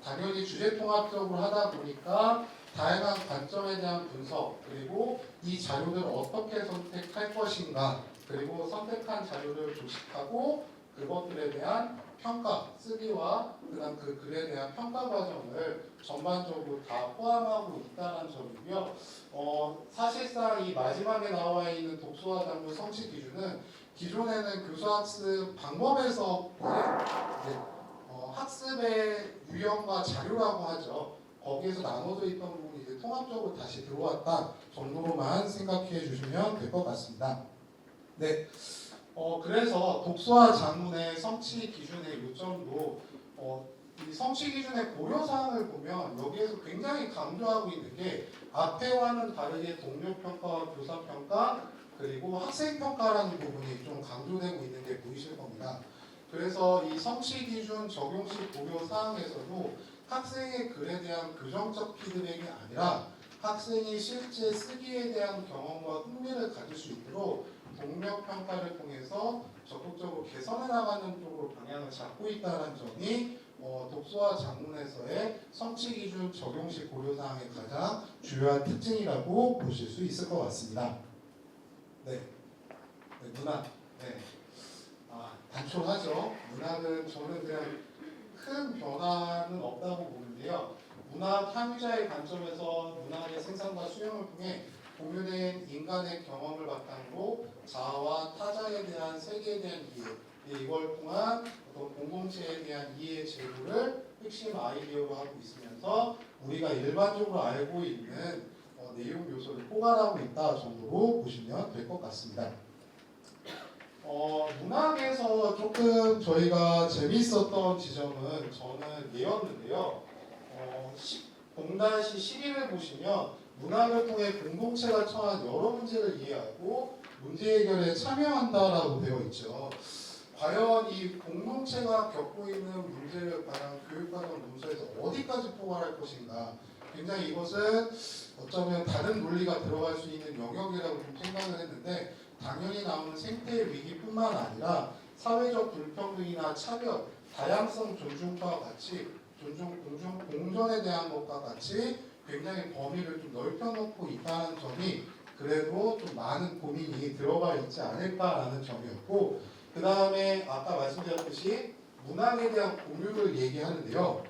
당연히 주제 통합적으로 하다 보니까 다양한 관점에 대한 분석 그리고 이 자료를 어떻게 선택할 것인가 그리고 선택한 자료를 조식하고 그것들에 대한 평가, 쓰기와 그다음 그 글에 대한 평가 과정을 전반적으로 다 포함하고 있다는 점이고요. 사실상 이 마지막에 나와 있는 독서와 장문 성취 기준은 기존에는 교수학습 방법에서 이제 학습의 유형과 자료라고 하죠. 거기에서 나눠져 있던 부분이 이제 통합적으로 다시 들어왔다 정도로만 생각해 주시면 될 것 같습니다. 네. 그래서 독서와 장문의 성취 기준의 요점도 이 성취 기준의 고려사항을 보면 여기에서 굉장히 강조하고 있는 게 앞에와는 다르게 동료 평가와 교사 평가 그리고 학생 평가라는 부분이 좀 강조되고 있는 게 보이실 겁니다. 그래서 이 성취 기준 적용 시 고려 사항에서도 학생의 글에 대한 교정적 피드백이 아니라 학생이 실제 쓰기에 대한 경험과 흥미를 가질 수 있도록 동력 평가를 통해서 적극적으로 개선해 나가는 쪽으로 방향을 잡고 있다는 점이 독서와 장문에서의 성취 기준 적용 시 고려 사항의 가장 주요한 특징이라고 보실 수 있을 것 같습니다. 네, 문학. 네. 단촐하죠. 문학은 저는 그냥 큰 변화는 없다고 보는데요. 문학 향유자의 관점에서 문학의 생산과 수용을 통해 공유된 인간의 경험을 바탕으로 자아와 타자에 대한 세계에 대한 이해, 이걸 통한 어떤 공동체에 대한 이해 제고를 핵심 아이디어로 하고 있으면서 우리가 일반적으로 알고 있는 내용 요소를 포괄하고 있다 정도로 보시면 될 것 같습니다. 문학에서 조금 저희가 재미있었던 지점은 저는 얘였는데요. 0-11을 보시면 문학을 통해 공동체가 처한 여러 문제를 이해하고 문제 해결에 참여한다라고 되어 있죠. 과연 이 공동체가 겪고 있는 문제를 관한 교육과정 문서에서 어디까지 포괄할 것인가? 굉장히 이것은 어쩌면 다른 논리가 들어갈 수 있는 영역이라고 좀 생각을 했는데 당연히 나오는 생태 위기뿐만 아니라 사회적 불평등이나 차별, 다양성 존중과 같이 공존에 대한 것과 같이 굉장히 범위를 좀 넓혀놓고 있다는 점이 그래도 좀 많은 고민이 들어가 있지 않을까라는 점이었고 그 다음에 아까 말씀드렸듯이 문학에 대한 공유를 얘기하는데요.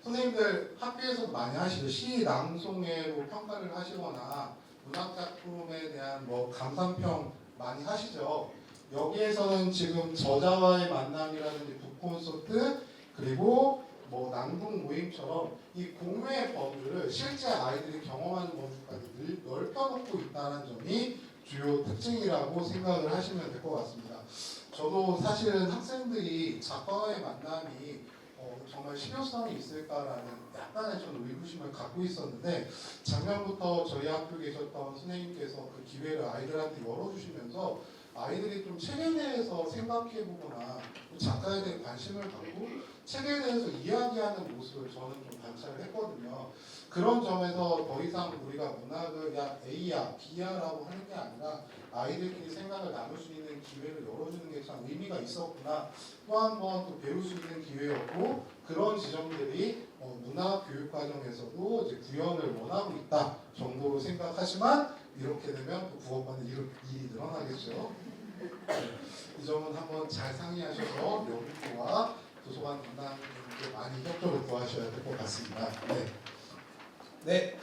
선생님들 학교에서 많이 하시죠. 시 낭송회로 평가를 하시거나 문학 작품에 대한 감상평 많이 하시죠. 여기에서는 지금 저자와의 만남이라든지 북콘서트 그리고 낭독 모임처럼 이 공유의 범주를 실제 아이들이 경험하는 범주까지 넓혀놓고 있다는 점이 주요 특징이라고 생각을 하시면 될 것 같습니다. 저도 사실은 학생들이 작가와의 만남이 정말 실효성이 있을까라는 약간의 저는 의구심을 갖고 있었는데 작년부터 저희 학교에 계셨던 선생님께서 그 기회를 아이들한테 열어주시면서 아이들이 좀 책에 대해서 생각해보거나 또 작가에 대해 관심을 갖고 책에 대해서 이야기하는 모습을 저는 좀 관찰을 했거든요. 그런 점에서 더 이상 우리가 문학을 야 A야 B야라고 하는 게 아니라 아이들끼리 생각을 나눌 수 있는 기회를 열어주는 게 참 의미가 있었구나. 또 한 번 또 배울 수 있는 기회였고 그런 지점들이 문학 교육 과정에서도 이제 구현을 원하고 있다 정도로 생각하지만 이렇게 되면 또 부업받는 일이 늘어나겠죠. 이 점은 한번 잘 상의하셔서 연구부와 도서관 담당님께 많이 협조를 구하셔야 될 것 같습니다. 네. 네.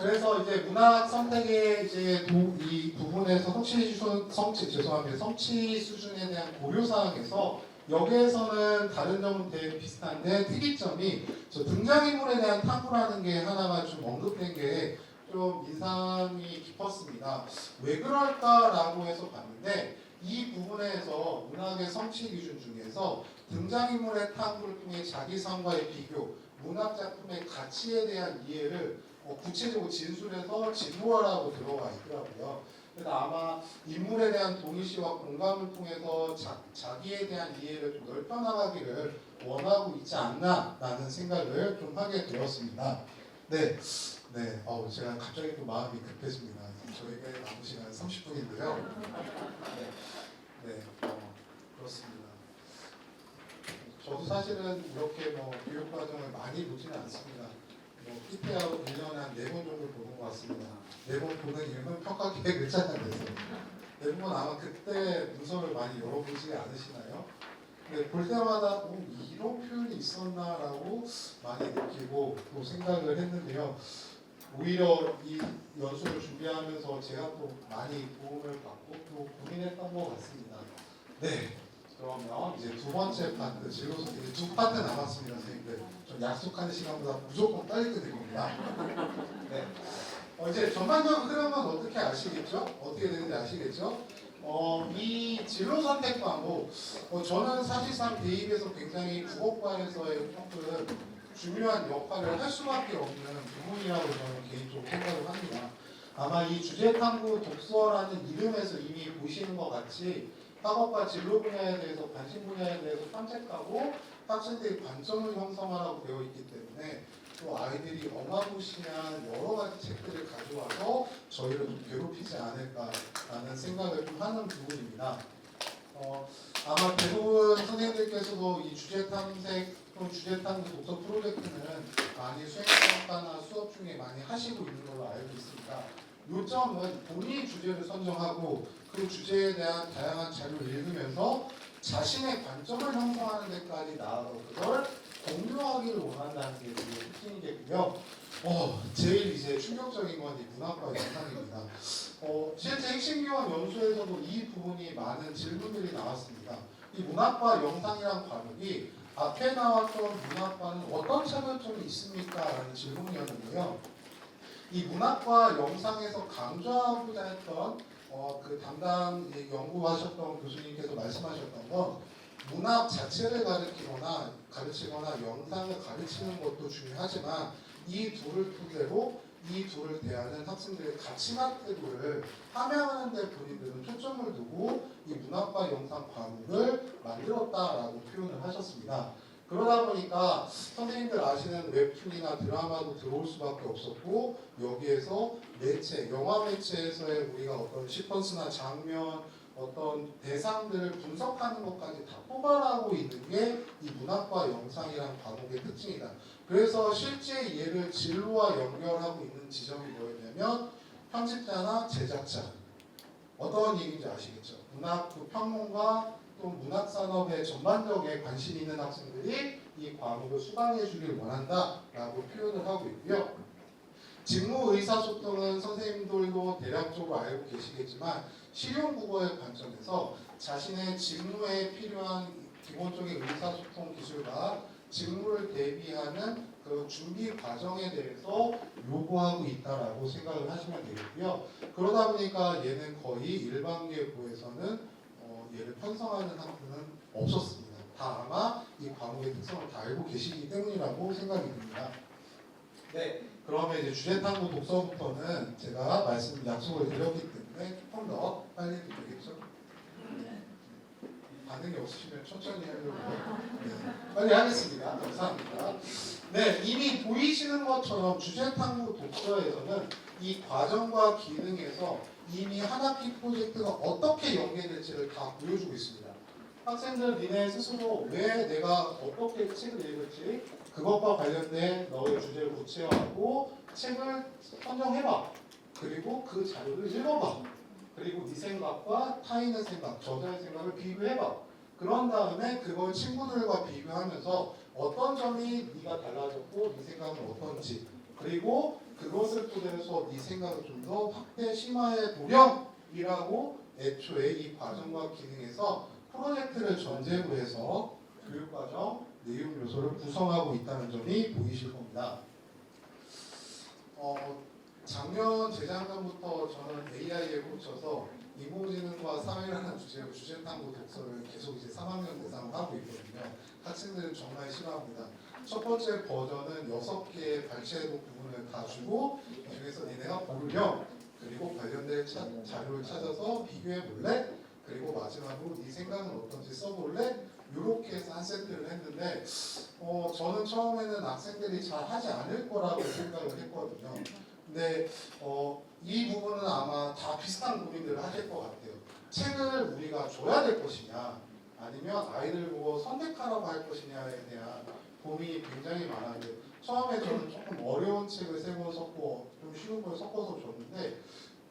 그래서 이제 문학 선택의 이제 이 부분에서 성취 수준에 대한 고려 사항에서 여기에서는 다른 점은 되게 비슷한데 특이점이 저 등장인물에 대한 탐구라는 게 하나가 좀 언급된 게 좀 인상이 깊었습니다. 왜 그럴까라고 해서 봤는데 이 부분에서 문학의 성취 기준 중에서 등장인물의 탐구를 통해 자기 삶과의 비교, 문학 작품의 가치에 대한 이해를 구체적으로 진술해서 진보하라고 들어와 있더라고요. 그래서 아마 인물에 대한 동의시와 공감을 통해서 자기에 대한 이해를 좀 넓혀나가기를 원하고 있지 않나라는 생각을 좀 하게 되었습니다. 네. 네, 제가 갑자기 또 마음이 급해집니다. 저에게 남은 시간 30분인데요. 네, 그렇습니다. 저도 사실은 이렇게 교육 과정을 많이 보지는 않습니다. PT하고 1년에 한 4번 정도 보는 것 같습니다. 4번 보는 이유는 평가 계획을 짜는 데서. 대부분 아마 그때 문서를 많이 열어보지 않으시나요? 네, 볼 때마다 이런 표현이 있었나라고 많이 느끼고 또 생각을 했는데요. 오히려 이 연수를 준비하면서 제가 또 많이 도움을 받고 또 고민했던 것 같습니다. 네, 그러면 이제 두 번째 파트, 진로서 이제 두 파트 남았습니다, 선생님들. 좀 약속하는 시간보다 무조건 빨리 끝낼 겁니다. 네, 이제 전반적인 흐름은 어떻게 아시겠죠? 어떻게 되는지 아시겠죠? 이 진로 선택 방법, 저는 사실상 대입에서 굉장히 국어과에서의 조금 중요한 역할을 할 수밖에 없는 부분이라고 저는 개인적으로 생각을 합니다. 아마 이 주제 탐구 독서라는 이름에서 이미 보시는 것 같이 학업과 진로 분야에 대해서 관심 분야에 대해서 탐색하고 학생들이 관점을 형성하라고 되어 있기 때문에 또 아이들이 어마무시한 여러 가지 책들을 가져와서 저희를 좀 괴롭히지 않을까라는 생각을 좀 하는 부분입니다. 아마 대부분 선생님들께서도 이 주제 탐색 또는 주제 탐구 독서 프로젝트는 많이 수행평가나 수업 중에 많이 하시고 있는 걸로 알고 있습니다. 요점은 본인이 주제를 선정하고 그 주제에 대한 다양한 자료를 읽으면서 자신의 관점을 형성하는 데까지 나아가 그걸 공유하기를 원한다는 게 되게 핵심이겠고요. 제일 이제 충격적인 건 이 문학과 영상입니다. 실제 핵심교원 연수에서도 이 부분이 많은 질문들이 나왔습니다. 이 문학과 영상이란 과목이 앞에 나왔던 문학과는 어떤 차별점이 있습니까? 라는 질문이었는데요. 이 문학과 영상에서 강조하고자 했던 그 담당 연구하셨던 교수님께서 말씀하셨던 건 문학 자체를 가르치거나 영상을 가르치는 것도 중요하지만 이 둘을 토대로 이 둘을 대하는 학생들의 가치관 태도를 함양하는 데 본인들은 초점을 두고 이 문학과 영상 과목을 만들었다라고 표현을 하셨습니다. 그러다 보니까 선생님들 아시는 웹툰이나 드라마도 들어올 수밖에 없었고 여기에서 매체, 영화 매체에서의 우리가 어떤 시퀀스나 장면, 어떤 대상들을 분석하는 것까지 다 포괄하고 있는 게 이 문학과 영상이라는 과목의 특징이다. 그래서 실제 얘를 진로와 연결하고 있는 지점이 뭐였냐면 편집자나 제작자, 어떤 얘기인지 아시겠죠? 문학 평론가 또 문학산업의 전반적에 관심 있는 학생들이 이 과목을 수강해 주길 원한다라고 표현을 하고 있고요. 직무 의사소통은 선생님들도 대략적으로 알고 계시겠지만 실용국어의 관점에서 자신의 직무에 필요한 기본적인 의사소통 기술과 직무를 대비하는 그 준비 과정에 대해서 요구하고 있다라고 생각을 하시면 되겠고요. 그러다 보니까 얘는 거의 일반계고에서는 얘를 편성하는 학교는 없었습니다. 다 아마 이 과목의 특성을 다 알고 계시기 때문이라고 생각이 듭니다. 네, 그러면 이제 주제 탐구 독서부터는 제가 약속을 드렸기 때문에 때문에 조금 더 빨리 되겠죠. 반응이 없으시면 천천히 하려고요. 네, 빨리 하겠습니다. 감사합니다. 네, 이미 보이시는 것처럼 주제탐구 독서에서는 이 과정과 기능에서 이미 한 학기 프로젝트가 어떻게 연계될지를 다 보여주고 있습니다. 학생들 니네 스스로 왜 내가 어떻게 책을 읽을지 그것과 관련된 너의 주제를 구체화하고 책을 선정해봐. 그리고 그 자료를 읽어봐. 그리고 네 생각과 타인의 생각, 저자의 생각을 비교해봐. 그런 다음에 그걸 친구들과 비교하면서 어떤 점이 네가 달라졌고 네 생각은 어떤지 그리고 그것을 토대로 네 생각을 좀 더 확대 심화해 보렴이라고 애초에 이 과정과 기능에서 프로젝트를 전제로 해서 교육과정 내용 요소를 구성하고 있다는 점이 보이실 겁니다. 작년 재작년부터 저는 AI에 꽂혀서 인공지능과 사회라는 주제로 주제탐구 독서를 계속 이제 3학년 대상으로 하고 있거든요. 학생들은 정말 싫어합니다. 첫 번째 버전은 6개의 발췌록 부분을 다 주고 이 중에서 니네가 고르렴 그리고 관련된 자료를 찾아서 비교해 볼래? 그리고 마지막으로 네 생각은 어떤지 써볼래? 이렇게 해서 한 세트를 했는데 저는 처음에는 학생들이 잘 하지 않을 거라고 생각을 했거든요. 근데 이 부분은 아마 다 비슷한 고민들을 하실 것 같아요. 책을 우리가 줘야 될 것이냐 아니면 아이들 보고 선택하라고 할 것이냐에 대한 고민이 굉장히 많았는데 처음에 저는 조금 어려운 책을 세 권 섞고 좀 쉬운 걸 섞어서 줬는데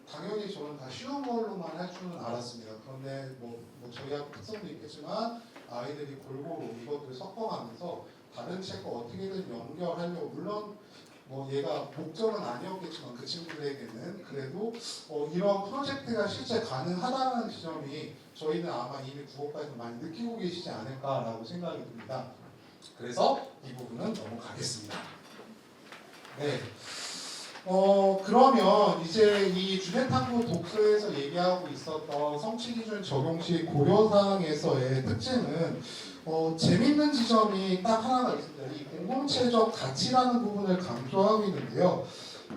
당연히 저는 다 쉬운 걸로만 할 줄은 알았습니다. 그런데 뭐 저희 학 특성도 있겠지만 아이들이 골고루 이것들 섞어가면서 다른 책과 어떻게든 연결하려고 물론 뭐 얘가 목적은 아니었겠지만 그 친구들에게는 그래도 이런 프로젝트가 실제 가능하다는 지점이 저희는 아마 이미 국어과에서 많이 느끼고 계시지 않을까라고 생각이 듭니다. 그래서 이 부분은 넘어가겠습니다. 네. 그러면 이제 이 주제탐구 독서에서 얘기하고 있었던 성취기준 적용 시 고려사항에서의 특징은 재밌는 지점이 딱 하나가 있습니다. 이 공동체적 가치라는 부분을 강조하고 있는데요.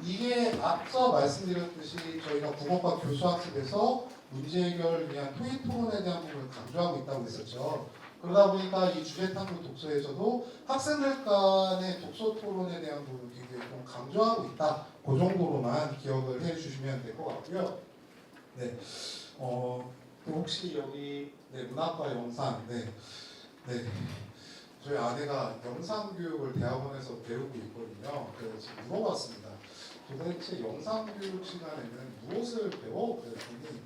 이게 앞서 말씀드렸듯이 저희가 국어과 교수학습에서 문제 해결을 위한 토익 토론에 대한 부분을 강조하고 있다고 했었죠. 그러다 보니까 이 주제탐구 독서에서도 학생들 간의 독서 토론에 대한 부분을 굉장히 좀 강조하고 있다. 그 정도로만 기억을 해주시면 될 것 같고요. 네, 혹시 여기 문학과 영상, 네, 저희 아내가 영상 교육을 대학원에서 배우고 있거든요. 그래서 지금 물어봤습니다. 도대체 영상 교육 시간에는 무엇을 배워? 그랬더니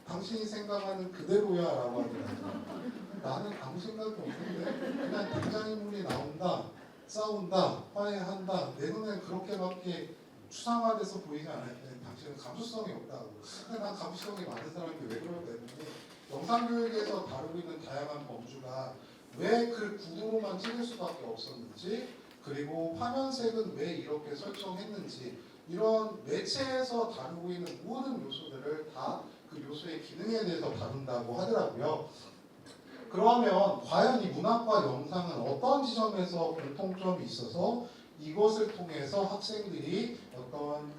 당신이 생각하는 그대로야라고 하더라고요. 나는 아무 생각도 없는데 그냥 등장인물이 나온다, 싸운다, 화해한다. 내 눈엔 그렇게밖에 추상화돼서 보이지 않을 때 당신은 감수성이 없다고. 근데 난 감수성이 많은 사람이 왜 그럴까 했더니 영상교육에서 다루고 있는 다양한 범주가 왜 그 구도로만 찍을 수밖에 없었는지 그리고 화면색은 왜 이렇게 설정했는지 이런 매체에서 다루고 있는 모든 요소들을 다 그 요소의 기능에 대해서 다룬다고 하더라고요. 그러면 과연 이 문학과 영상은 어떤 지점에서 공통점이 있어서 이것을 통해서 학생들이 어떤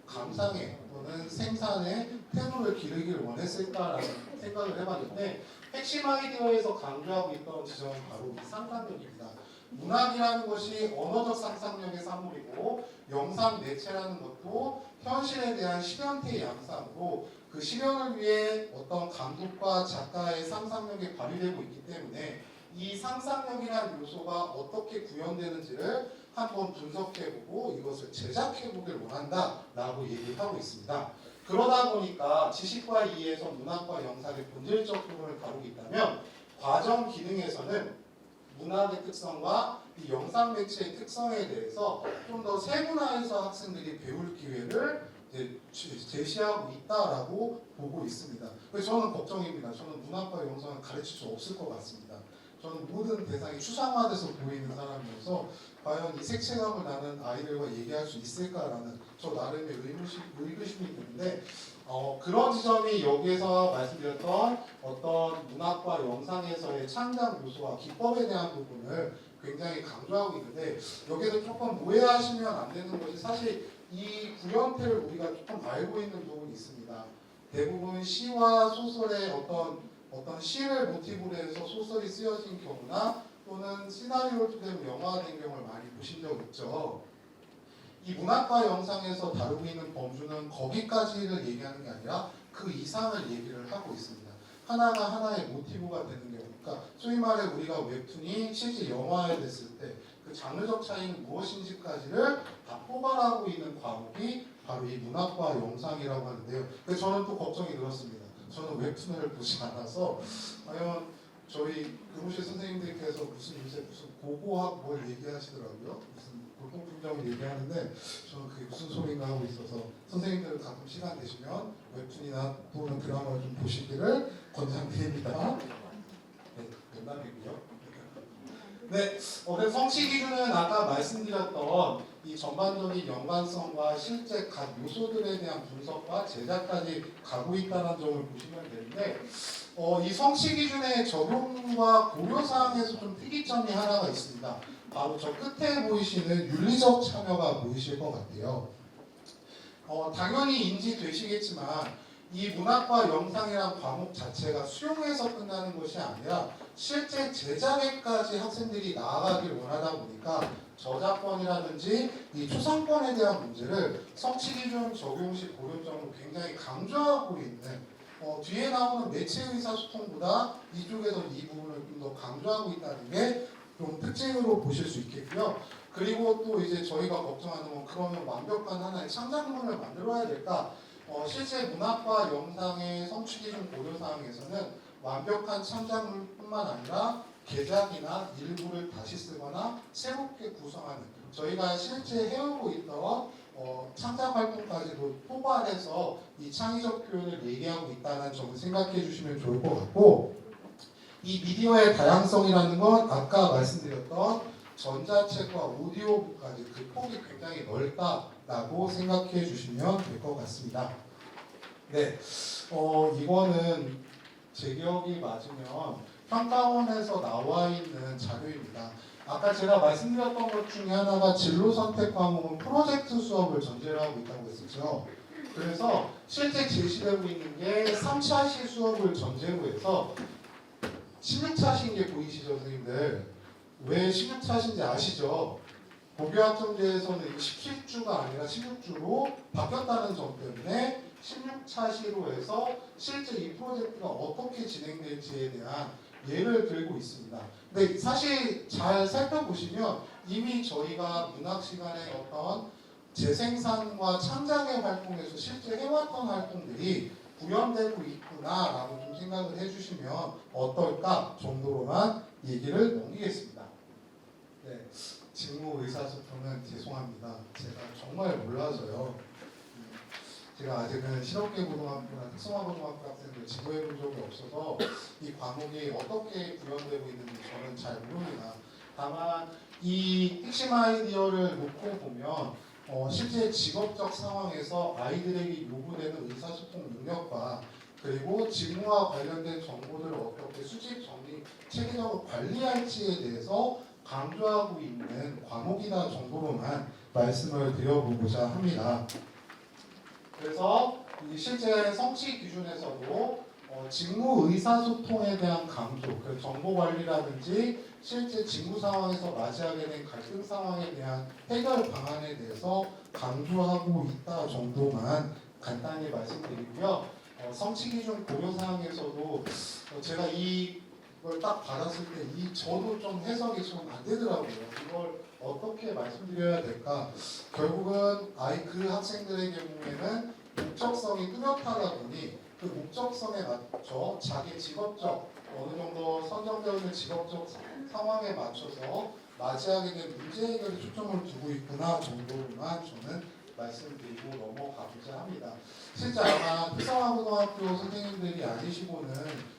감상에 또는 생산에 태도를 기르기를 원했을까라는 생각을 해봤는데 핵심 아이디어에서 강조하고 있던 지점은 바로 이 상상력입니다. 문학이라는 것이 언어적 상상력의 산물이고 영상 매체라는 것도 현실에 대한 실현태의 양상으로 그 실현을 위해 어떤 감독과 작가의 상상력이 발휘되고 있기 때문에 이 상상력이라는 요소가 어떻게 구현되는지를 한번 분석해보고 이것을 제작해보길 원한다라고 얘기하고 있습니다. 그러다 보니까 지식과 이해에서 문학과 영상의 본질적 부분을 다루고 있다면 과정 기능에서는 문학의 특성과 이 영상 매체의 특성에 대해서 좀 더 세분화해서 학생들이 배울 기회를 제시하고 있다라고 보고 있습니다. 그래서 저는 걱정입니다. 저는 문학과 영상을 가르칠 수 없을 것 같습니다. 저는 모든 대상이 추상화돼서 보이는 사람이어서 과연 이 색채감을 나는 아이들과 얘기할 수 있을까라는 저 나름의 의구심이 있는데 그런 지점이 여기에서 말씀드렸던 어떤 문학과 영상에서의 창작 요소와 기법에 대한 부분을 굉장히 강조하고 있는데 여기서 조금 오해하시면 안 되는 것이 사실 이 구현태를 우리가 조금 알고 있는 부분이 있습니다. 대부분 시와 소설의 어떤 시를 모티브로 해서 소설이 쓰여진 경우나 또는 시나리오를 토대로 영화화된 경우를 많이 보신 적 있죠. 이 문학과 영상에서 다루고 있는 범주는 거기까지를 얘기하는 게 아니라 그 이상을 얘기를 하고 있습니다. 하나가 하나의 모티브가 되는 경우, 그러니까 소위 말해 우리가 웹툰이 실제 영화화됐을 때 그 장르적 차이는 무엇인지까지를 다 포괄하고 있는 과목이 바로 이 문학과 영상이라고 하는데요. 그래서 저는 또 걱정이 들었습니다. 저는 웹툰을 보지 않아서 과연 저희 교무실 선생님들께서 무슨 고고학 뭘 얘기하시더라고요. 무슨 골동품점을 얘기하는데 저는 그게 무슨 소리인가 하고 있어서 선생님들 가끔 시간 되시면 웹툰이나 또는 드라마를 좀 보시기를 권장드립니다. 네, 농담이고요. 네, 그래서 성취 기준은 아까 말씀드렸던 이 전반적인 연관성과 실제 각 요소들에 대한 분석과 제작까지 가고 있다는 점을 보시면 되는데 이 성취 기준의 적용과 고려사항에서 좀 특이점이 하나가 있습니다. 바로 저 끝에 보이시는 윤리적 참여가 보이실 것 같아요. 당연히 인지되시겠지만 이 문학과 영상이란 과목 자체가 수용해서 끝나는 것이 아니라 실제 제작에까지 학생들이 나아가길 원하다 보니까 저작권이라든지 이 초상권에 대한 문제를 성취기준 적용 시 고려점으로 굉장히 강조하고 있는 뒤에 나오는 매체 의사소통보다 이쪽에서 이 부분을 좀 더 강조하고 있다는 게 좀 특징으로 보실 수 있겠고요. 그리고 또 이제 저희가 걱정하는 건 그러면 완벽한 하나의 창작물을 만들어야 될까? 실제 문학과 영상의 성취기준 고려사항에서는 완벽한 창작물뿐만 아니라 개작이나 일부를 다시 쓰거나 새롭게 구성하는 저희가 실제 해오고 있던 창작 활동까지도 포괄해서 이 창의적 표현을 얘기하고 있다는 점을 생각해 주시면 좋을 것 같고 이 미디어의 다양성이라는 건 아까 말씀드렸던 전자책과 오디오북까지 그 폭이 굉장히 넓다라고 생각해 주시면 될 것 같습니다. 네, 이거는 제 기억이 맞으면 평가원에서 나와 있는 자료입니다. 아까 제가 말씀드렸던 것 중에 하나가 진로 선택 과목은 프로젝트 수업을 전제로 하고 있다고 했었죠. 그래서 실제 제시되고 있는 게 3차 시 수업을 전제로 해서 16차신 게 보이시죠, 선생님들? 왜 16차신지 아시죠? 고교학점제에서는 17주가 아니라 16주로 바뀌었다는 점 때문에 16차시로 해서 실제 이 프로젝트가 어떻게 진행될지에 대한 예를 들고 있습니다. 근데 사실 잘 살펴보시면 이미 저희가 문학 시간에 어떤 재생산과 창작의 활동에서 실제 해왔던 활동들이 구현되고 있구나라고 좀 생각을 해주시면 어떨까 정도로만 얘기를 넘기겠습니다. 네, 직무 의사소통은 죄송합니다. 제가 정말 몰라서요. 제가 아직은 실업계 고등학교나 특성화 고등학교 학생들 지도해 본 적이 없어서 이 과목이 어떻게 구현되고 있는지 저는 잘 모릅니다. 다만 이 핵심 아이디어를 놓고 보면 실제 직업적 상황에서 아이들에게 요구되는 의사소통 능력과 그리고 직무와 관련된 정보들을 어떻게 수집, 정리, 체계적으로 관리할지에 대해서 강조하고 있는 과목이다 정도로만 말씀을 드려보고자 합니다. 그래서 이 실제 성취 기준에서도 직무 의사소통에 대한 강조, 그 정보 관리라든지 실제 직무 상황에서 맞이하게 된 갈등 상황에 대한 해결 방안에 대해서 강조하고 있다 정도만 간단히 말씀드리고요. 성취 기준 고려 사항에서도 제가 이걸 딱 받았을 때 저도 좀 해석이 좀 안 되더라고요. 이걸 어떻게 말씀드려야 될까? 결국은 그 학생들의 경우에는 목적성이 뚜렷하다 보니 그 목적성에 맞춰 자기 직업적 어느 정도 선정되어 있는 직업적 상황에 맞춰서 맞이하게 된 문제 해결에 초점을 두고 있구나 정도로만 저는 말씀드리고 넘어가고자 합니다. 실제 아마 특성화고등학교 선생님들이 아니시고는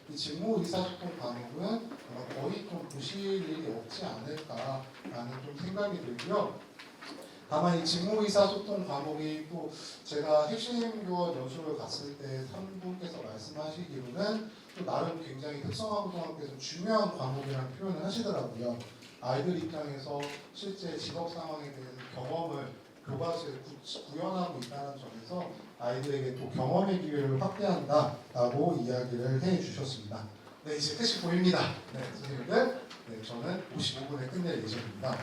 이 직무 의사소통 과목은 거의 좀 보실 일이 없지 않을까라는 좀 생각이 들고요. 다만 이 직무 의사소통 과목이 또 제가 핵심 교원 연수를 갔을 때 선생님께서 말씀하시기로는 또 나름 굉장히 특성화고등학교에서 중요한 과목이라는 표현을 하시더라고요. 아이들 입장에서 실제 직업 상황에 대해서 경험을 교과서에 구현하고 있다는 점에서 아이들에게 또 경험의 기회를 확대한다라고 이야기를 해주셨습니다. 네, 이제 끝이 보입니다. 네, 선생님들, 네, 저는 55분에 끝낼 예정입니다.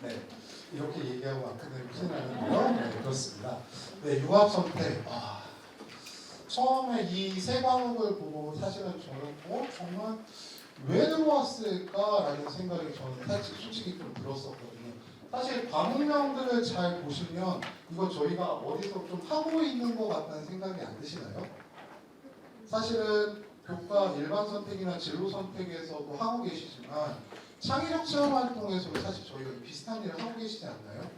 네, 이렇게 얘기하고 안 끝내면 큰일 나는데요. 네, 그렇습니다. 네, 융합 선택. 처음에 이 세 과목을 보고 사실은 저는 정말 왜 들어왔을까라는 생각이 저는 사실 솔직히 좀 들었었거든요. 사실 과목명들을 잘 보시면 이거 저희가 어디서 좀 하고 있는 것 같다는 생각이 안 드시나요? 사실은 교과 일반 선택이나 진로 선택에서도 하고 계시지만 창의력 체험 활동에서도 사실 저희가 비슷한 일을 하고 계시지 않나요?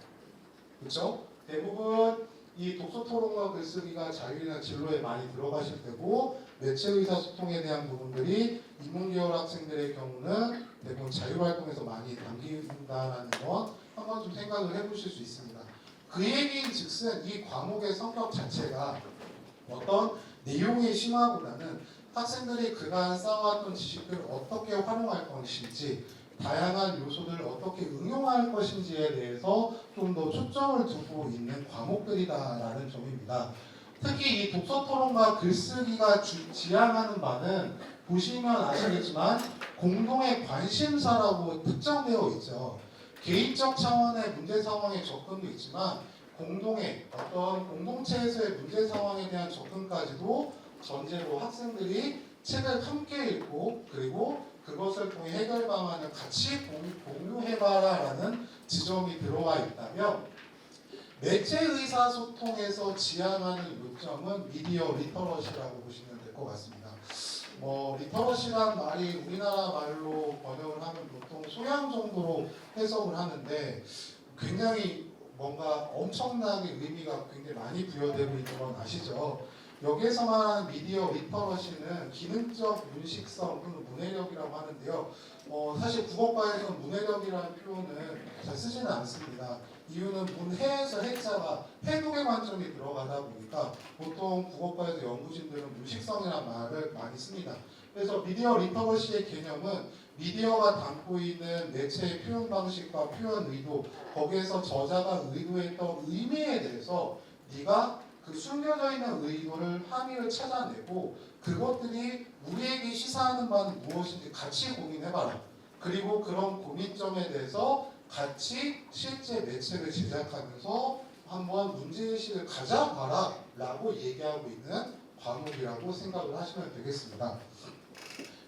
그렇죠? 대부분 이 독서 토론과 글쓰기가 자율이나 진로에 많이 들어가실 테고 매체 의사소통에 대한 부분들이 인문계열 학생들의 경우는 대부분 자율활동에서 많이 담긴다는 건 한번 좀 생각을 해보실 수 있습니다. 그 얘기인 즉슨 이 과목의 성격 자체가 어떤 내용의 심화보다는 학생들이 그간 쌓아왔던 지식들을 어떻게 활용할 것인지 다양한 요소들을 어떻게 응용할 것인지에 대해서 좀 더 초점을 두고 있는 과목들이다라는 점입니다. 특히 이 독서 토론과 글쓰기가 지향하는 바는 보시면 아시겠지만 공동의 관심사라고 특정되어 있죠. 개인적 차원의 문제 상황의 접근도 있지만 공동의 어떤 공동체에서의 문제 상황에 대한 접근까지도 전제로 학생들이 책을 함께 읽고 그리고 그것을 통해 해결 방안을 같이 공유해봐라라는 지점이 들어와 있다면 매체 의사소통에서 지향하는 요점은 미디어 리터러시라고 보시면 될 것 같습니다. 리터러시란 말이 우리나라 말로 번역을 하면 보통 소양 정도로 해석을 하는데 굉장히 뭔가 엄청나게 의미가 굉장히 많이 부여되고 있는 건 아시죠? 여기에서 말하는 미디어 리터러시는 기능적 문식성 또는 문해력이라고 하는데요. 사실 국어과에서는 문해력이라는 표현은 잘 쓰지는 않습니다. 이유는 문해에서 해자가 해독의 관점이 들어가다 보니까 보통 국어과에서 연구진들은 문식성이라는 말을 많이 씁니다. 그래서 미디어 리터러시의 개념은 미디어가 담고 있는 매체의 표현 방식과 표현 의도, 거기에서 저자가 의도했던 의미에 대해서 네가 그 숨겨져 있는 의도를 함의를 찾아내고 그것들이 우리에게 시사하는 바는 무엇인지 같이 고민해봐라. 그리고 그런 고민점에 대해서 같이 실제 매체를 제작하면서 한번 문제의식을 가져봐라 라고 얘기하고 있는 과목이라고 생각을 하시면 되겠습니다.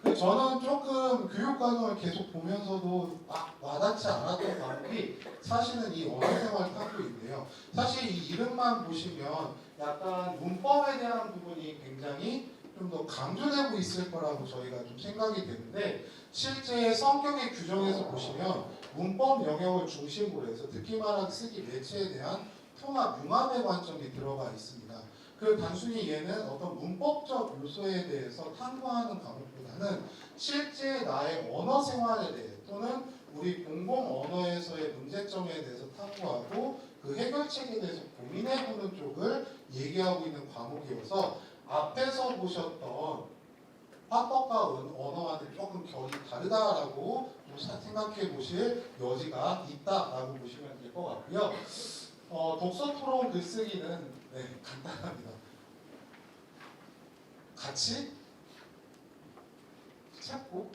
저는 조금 교육과정을 계속 보면서도 막 와닿지 않았던 과목이 사실은 이 언어생활 탐구인데요. 사실 이 이름만 보시면 약간 문법에 대한 부분이 굉장히 좀 더 강조되고 있을 거라고 저희가 좀 생각이 되는데 실제 성격의 규정에서 보시면 문법 영역을 중심으로 해서 듣기 말하기 쓰기 매체에 대한 통합 융합의 관점이 들어가 있습니다. 그 단순히 얘는 어떤 문법적 요소에 대해서 탐구하는 과목보다는 실제 나의 언어 생활에 대해 또는 우리 공공 언어에서의 문제점에 대해서 탐구하고 그 해결책에 대해서 고민해보는 쪽을 얘기하고 있는 과목이어서 앞에서 보셨던 화법과 언어와는 조금 결이 다르다라고 좀 생각해 보실 여지가 있다라고 보시면 될 것 같고요. 독서 토론 글쓰기는 간단합니다. 같이 찾고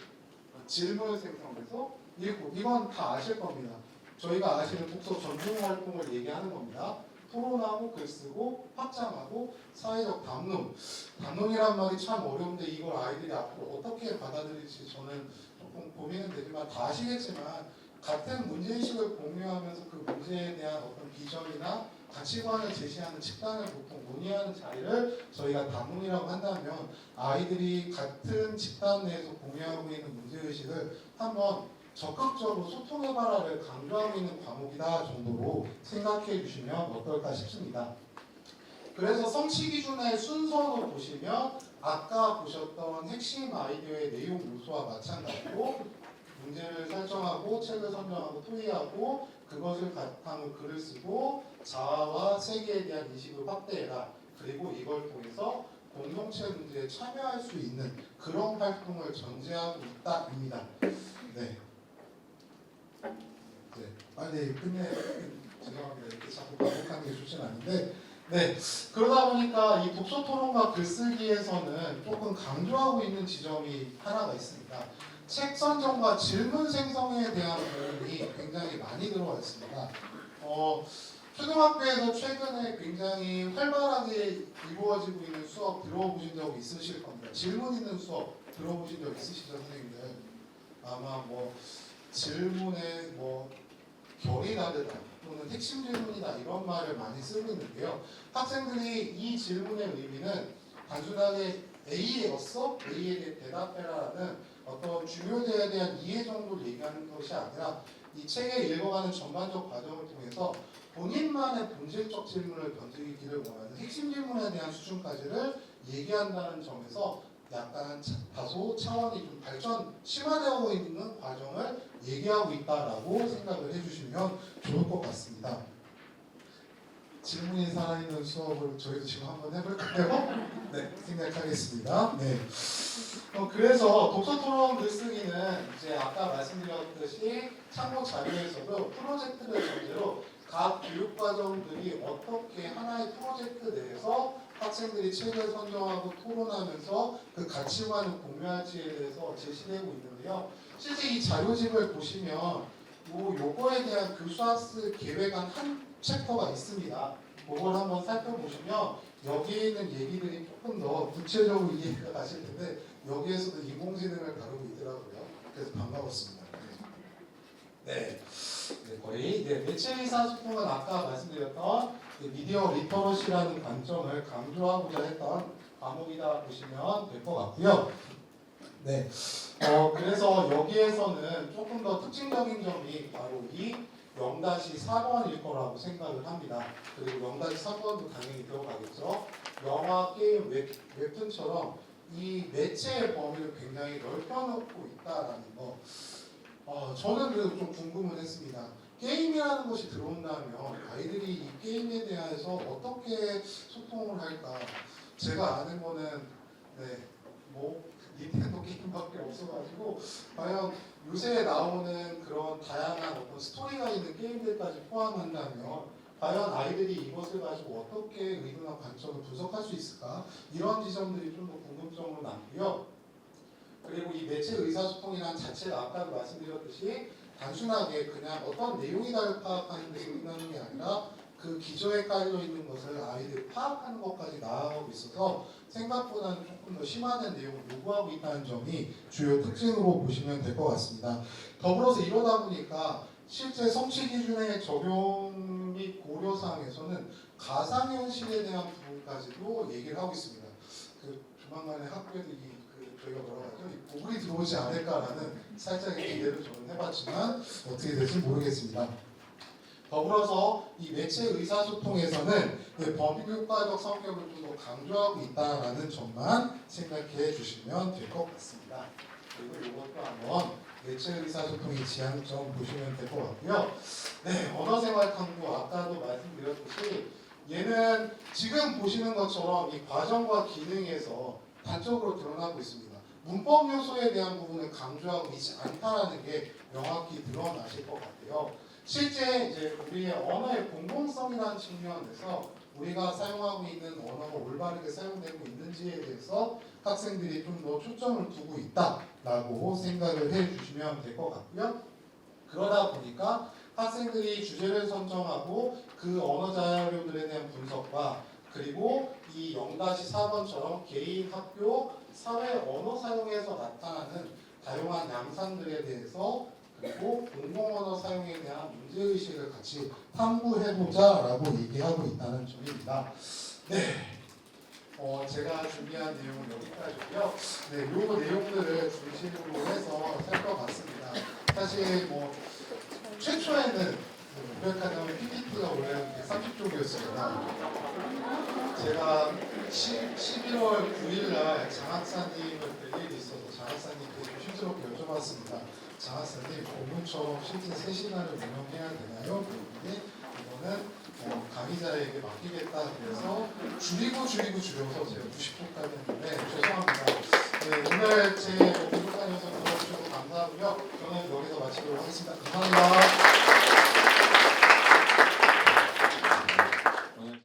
질문을 생성해서 읽고 이건 다 아실 겁니다. 저희가 아시는 독서 전중 활동을 얘기하는 겁니다. 토론하고 글쓰고 확장하고 사회적 담론. 담론이란 말이 참 어려운데 이걸 아이들이 앞으로 어떻게 받아들일지 저는 조금 고민은 되지만 다 아시겠지만 같은 문제의식을 공유하면서 그 문제에 대한 어떤 비전이나 가치관을 제시하는 집단을 보통 논의하는 자리를 저희가 담론이라고 한다면 아이들이 같은 집단 내에서 공유하고 있는 문제의식을 한번 적극적으로 소통해봐라를 강조하고 있는 과목이다 정도로 생각해 주시면 어떨까 싶습니다. 그래서 성취 기준의 순서로 보시면 아까 보셨던 핵심 아이디어의 내용 요소와 마찬가지로 문제를 설정하고 책을 선정하고 토의하고 그것을 바탕으로 글을 쓰고 자아와 세계에 대한 인식을 확대해라. 그리고 이걸 통해서 공동체 문제에 참여할 수 있는 그런 활동을 전제하고 있다입니다. 네, 빨리 죄송합니다. 이렇게 자꾸 반복하는 게 좋진 않은데 네 그러다 보니까 이 독서 토론과 글쓰기에서는 조금 강조하고 있는 지점이 하나가 있습니다. 책 선정과 질문 생성에 대한 부분이 굉장히 많이 들어와 있습니다. 초등학교에서 최근에 굉장히 활발하게 이루어지고 있는 수업 들어보신 적 있으실 겁니다. 질문 있는 수업 들어보신 적 있으시죠, 선생님들? 아마 뭐 질문에 뭐 결이 다르다 또는 핵심 질문이다 이런 말을 많이 쓰고 있는데요. 학생들이 이 질문의 의미는 단순하게 A였어? A에 대해 대답해라라는 어떤 중요대에 대한 이해 정도를 얘기하는 것이 아니라 이 책에 읽어가는 전반적 과정을 통해서 본인만의 본질적 질문을 던지기를 원하는 핵심 질문에 대한 수준까지를 얘기한다는 점에서 약간 다소 차원이 좀 심화되어 있는 과정을 얘기하고 있다라고 생각을 해주시면 좋을 것 같습니다. 질문이 살아있는 수업을 저희도 지금 한번 해볼까요? 네, 생각하겠습니다. 네. 그래서 독서토론 글쓰기는 이제 아까 말씀드렸듯이 참고 자료에서도 프로젝트를 전제로 각 교육과정들이 어떻게 하나의 프로젝트 내에서 학생들이 책을 선정하고 토론하면서 그 가치관을 공유할지에 대해서 제시되고 있는데요. 실제 이 자료집을 보시면 요거에 대한 교수학습 계획안 한 챕터가 있습니다. 그걸 한번 살펴보시면 여기에 있는 얘기들이 조금 더 구체적으로 이해가 가실 텐데 여기에서도 인공지능을 다루고 있더라고요. 그래서 반가웠습니다. 네. 거의 매체 의사소통은 아까 말씀드렸던 미디어 리터러시라는 관점을 강조하고자 했던 과목이다 보시면 될 것 같고요. 네. 그래서 여기에서는 조금 더 특징적인 점이 바로 이 0-4번일 거라고 생각을 합니다. 그리고 0-3번도 당연히 들어가겠죠. 영화, 게임, 웹툰처럼 이 매체의 범위를 굉장히 넓혀놓고 있다라는 거. 저는 그래도 좀 궁금은 했습니다. 게임이라는 것이 들어온다면 아이들이 이 게임에 대해서 어떻게 소통을 할까? 제가 아는 거는 닌텐도 게임밖에 없어가지고 과연 요새 나오는 그런 다양한 어떤 스토리가 있는 게임들까지 포함한다면 과연 아이들이 이것을 가지고 어떻게 의도나 관점을 분석할 수 있을까? 이런 지점들이 좀 더 궁금점으로 남고요. 그리고 이 매체 의사소통이라는 자체가 아까도 말씀드렸듯이 단순하게 그냥 어떤 내용이다를 파악하는 데 끝나는 게 아니라 그 기저에 깔려 있는 것을 아이들이 파악하는 것까지 나아가고 있어서 생각보다는 조금 더 심화된 내용을 요구하고 있다는 점이 주요 특징으로 보시면 될 것 같습니다. 더불어서 이러다 보니까 실제 성취 기준의 적용 및 고려사항에서는 가상현실에 대한 부분까지도 얘기를 하고 있습니다. 조만간에 학교에도 저희가 뭐라고 하죠? 보글이 들어오지 않을까라는 살짝의 기대를 저는 해봤지만 어떻게 될지 모르겠습니다. 더불어서 이 매체 의사소통에서는 범위효과적 성격을 좀 더 강조하고 있다라는 점만 생각해 주시면 될 것 같습니다. 그리고 이것도 한번 매체 의사소통의 지향점 보시면 될 것 같고요. 네, 언어생활 탐구 아까도 말씀드렸듯이 얘는 지금 보시는 것처럼 이 과정과 기능에서 단적으로 드러나고 있습니다. 문법 요소에 대한 부분을 강조하고 있지 않다라는 게 명확히 드러나실 것 같아요. 실제 이제 우리의 언어의 공공성이라는 측면에서 우리가 사용하고 있는 언어가 올바르게 사용되고 있는지에 대해서 학생들이 좀 더 초점을 두고 있다라고 생각을 해주시면 될 것 같고요. 그러다 보니까 학생들이 주제를 선정하고 그 언어 자료들에 대한 분석과 그리고 이 0-4번처럼 개인, 학교, 사회 언어 사용에서 나타나는 다양한 양상들에 대해서 그리고 공공언어 사용에 대한 문제의식을 같이 탐구해보자라고 얘기하고 있다는 점입니다. 네, 제가 준비한 내용은 여기까지고요. 네, 요 내용들을 중심으로 해서 살펴봤습니다. 사실 최초에는 고백하자면 PPT가 원래 130쪽이었습니다. 제가 11월 9일날 장학사님을 뵐 일이 있어서 장학사님께 조심스럽게 여쭤봤습니다. 장학사님, 공문처럼 실제 3시간을 운영해야 되나요? 그런데 이거는 강의자에게 맡기겠다 그래서 줄여서 제가 90초까지 했는데 죄송합니다. 네, 오늘 제 부족한 영상 들어주셔서 감사하고요. 저는 여기서 마치도록 하겠습니다. 감사합니다.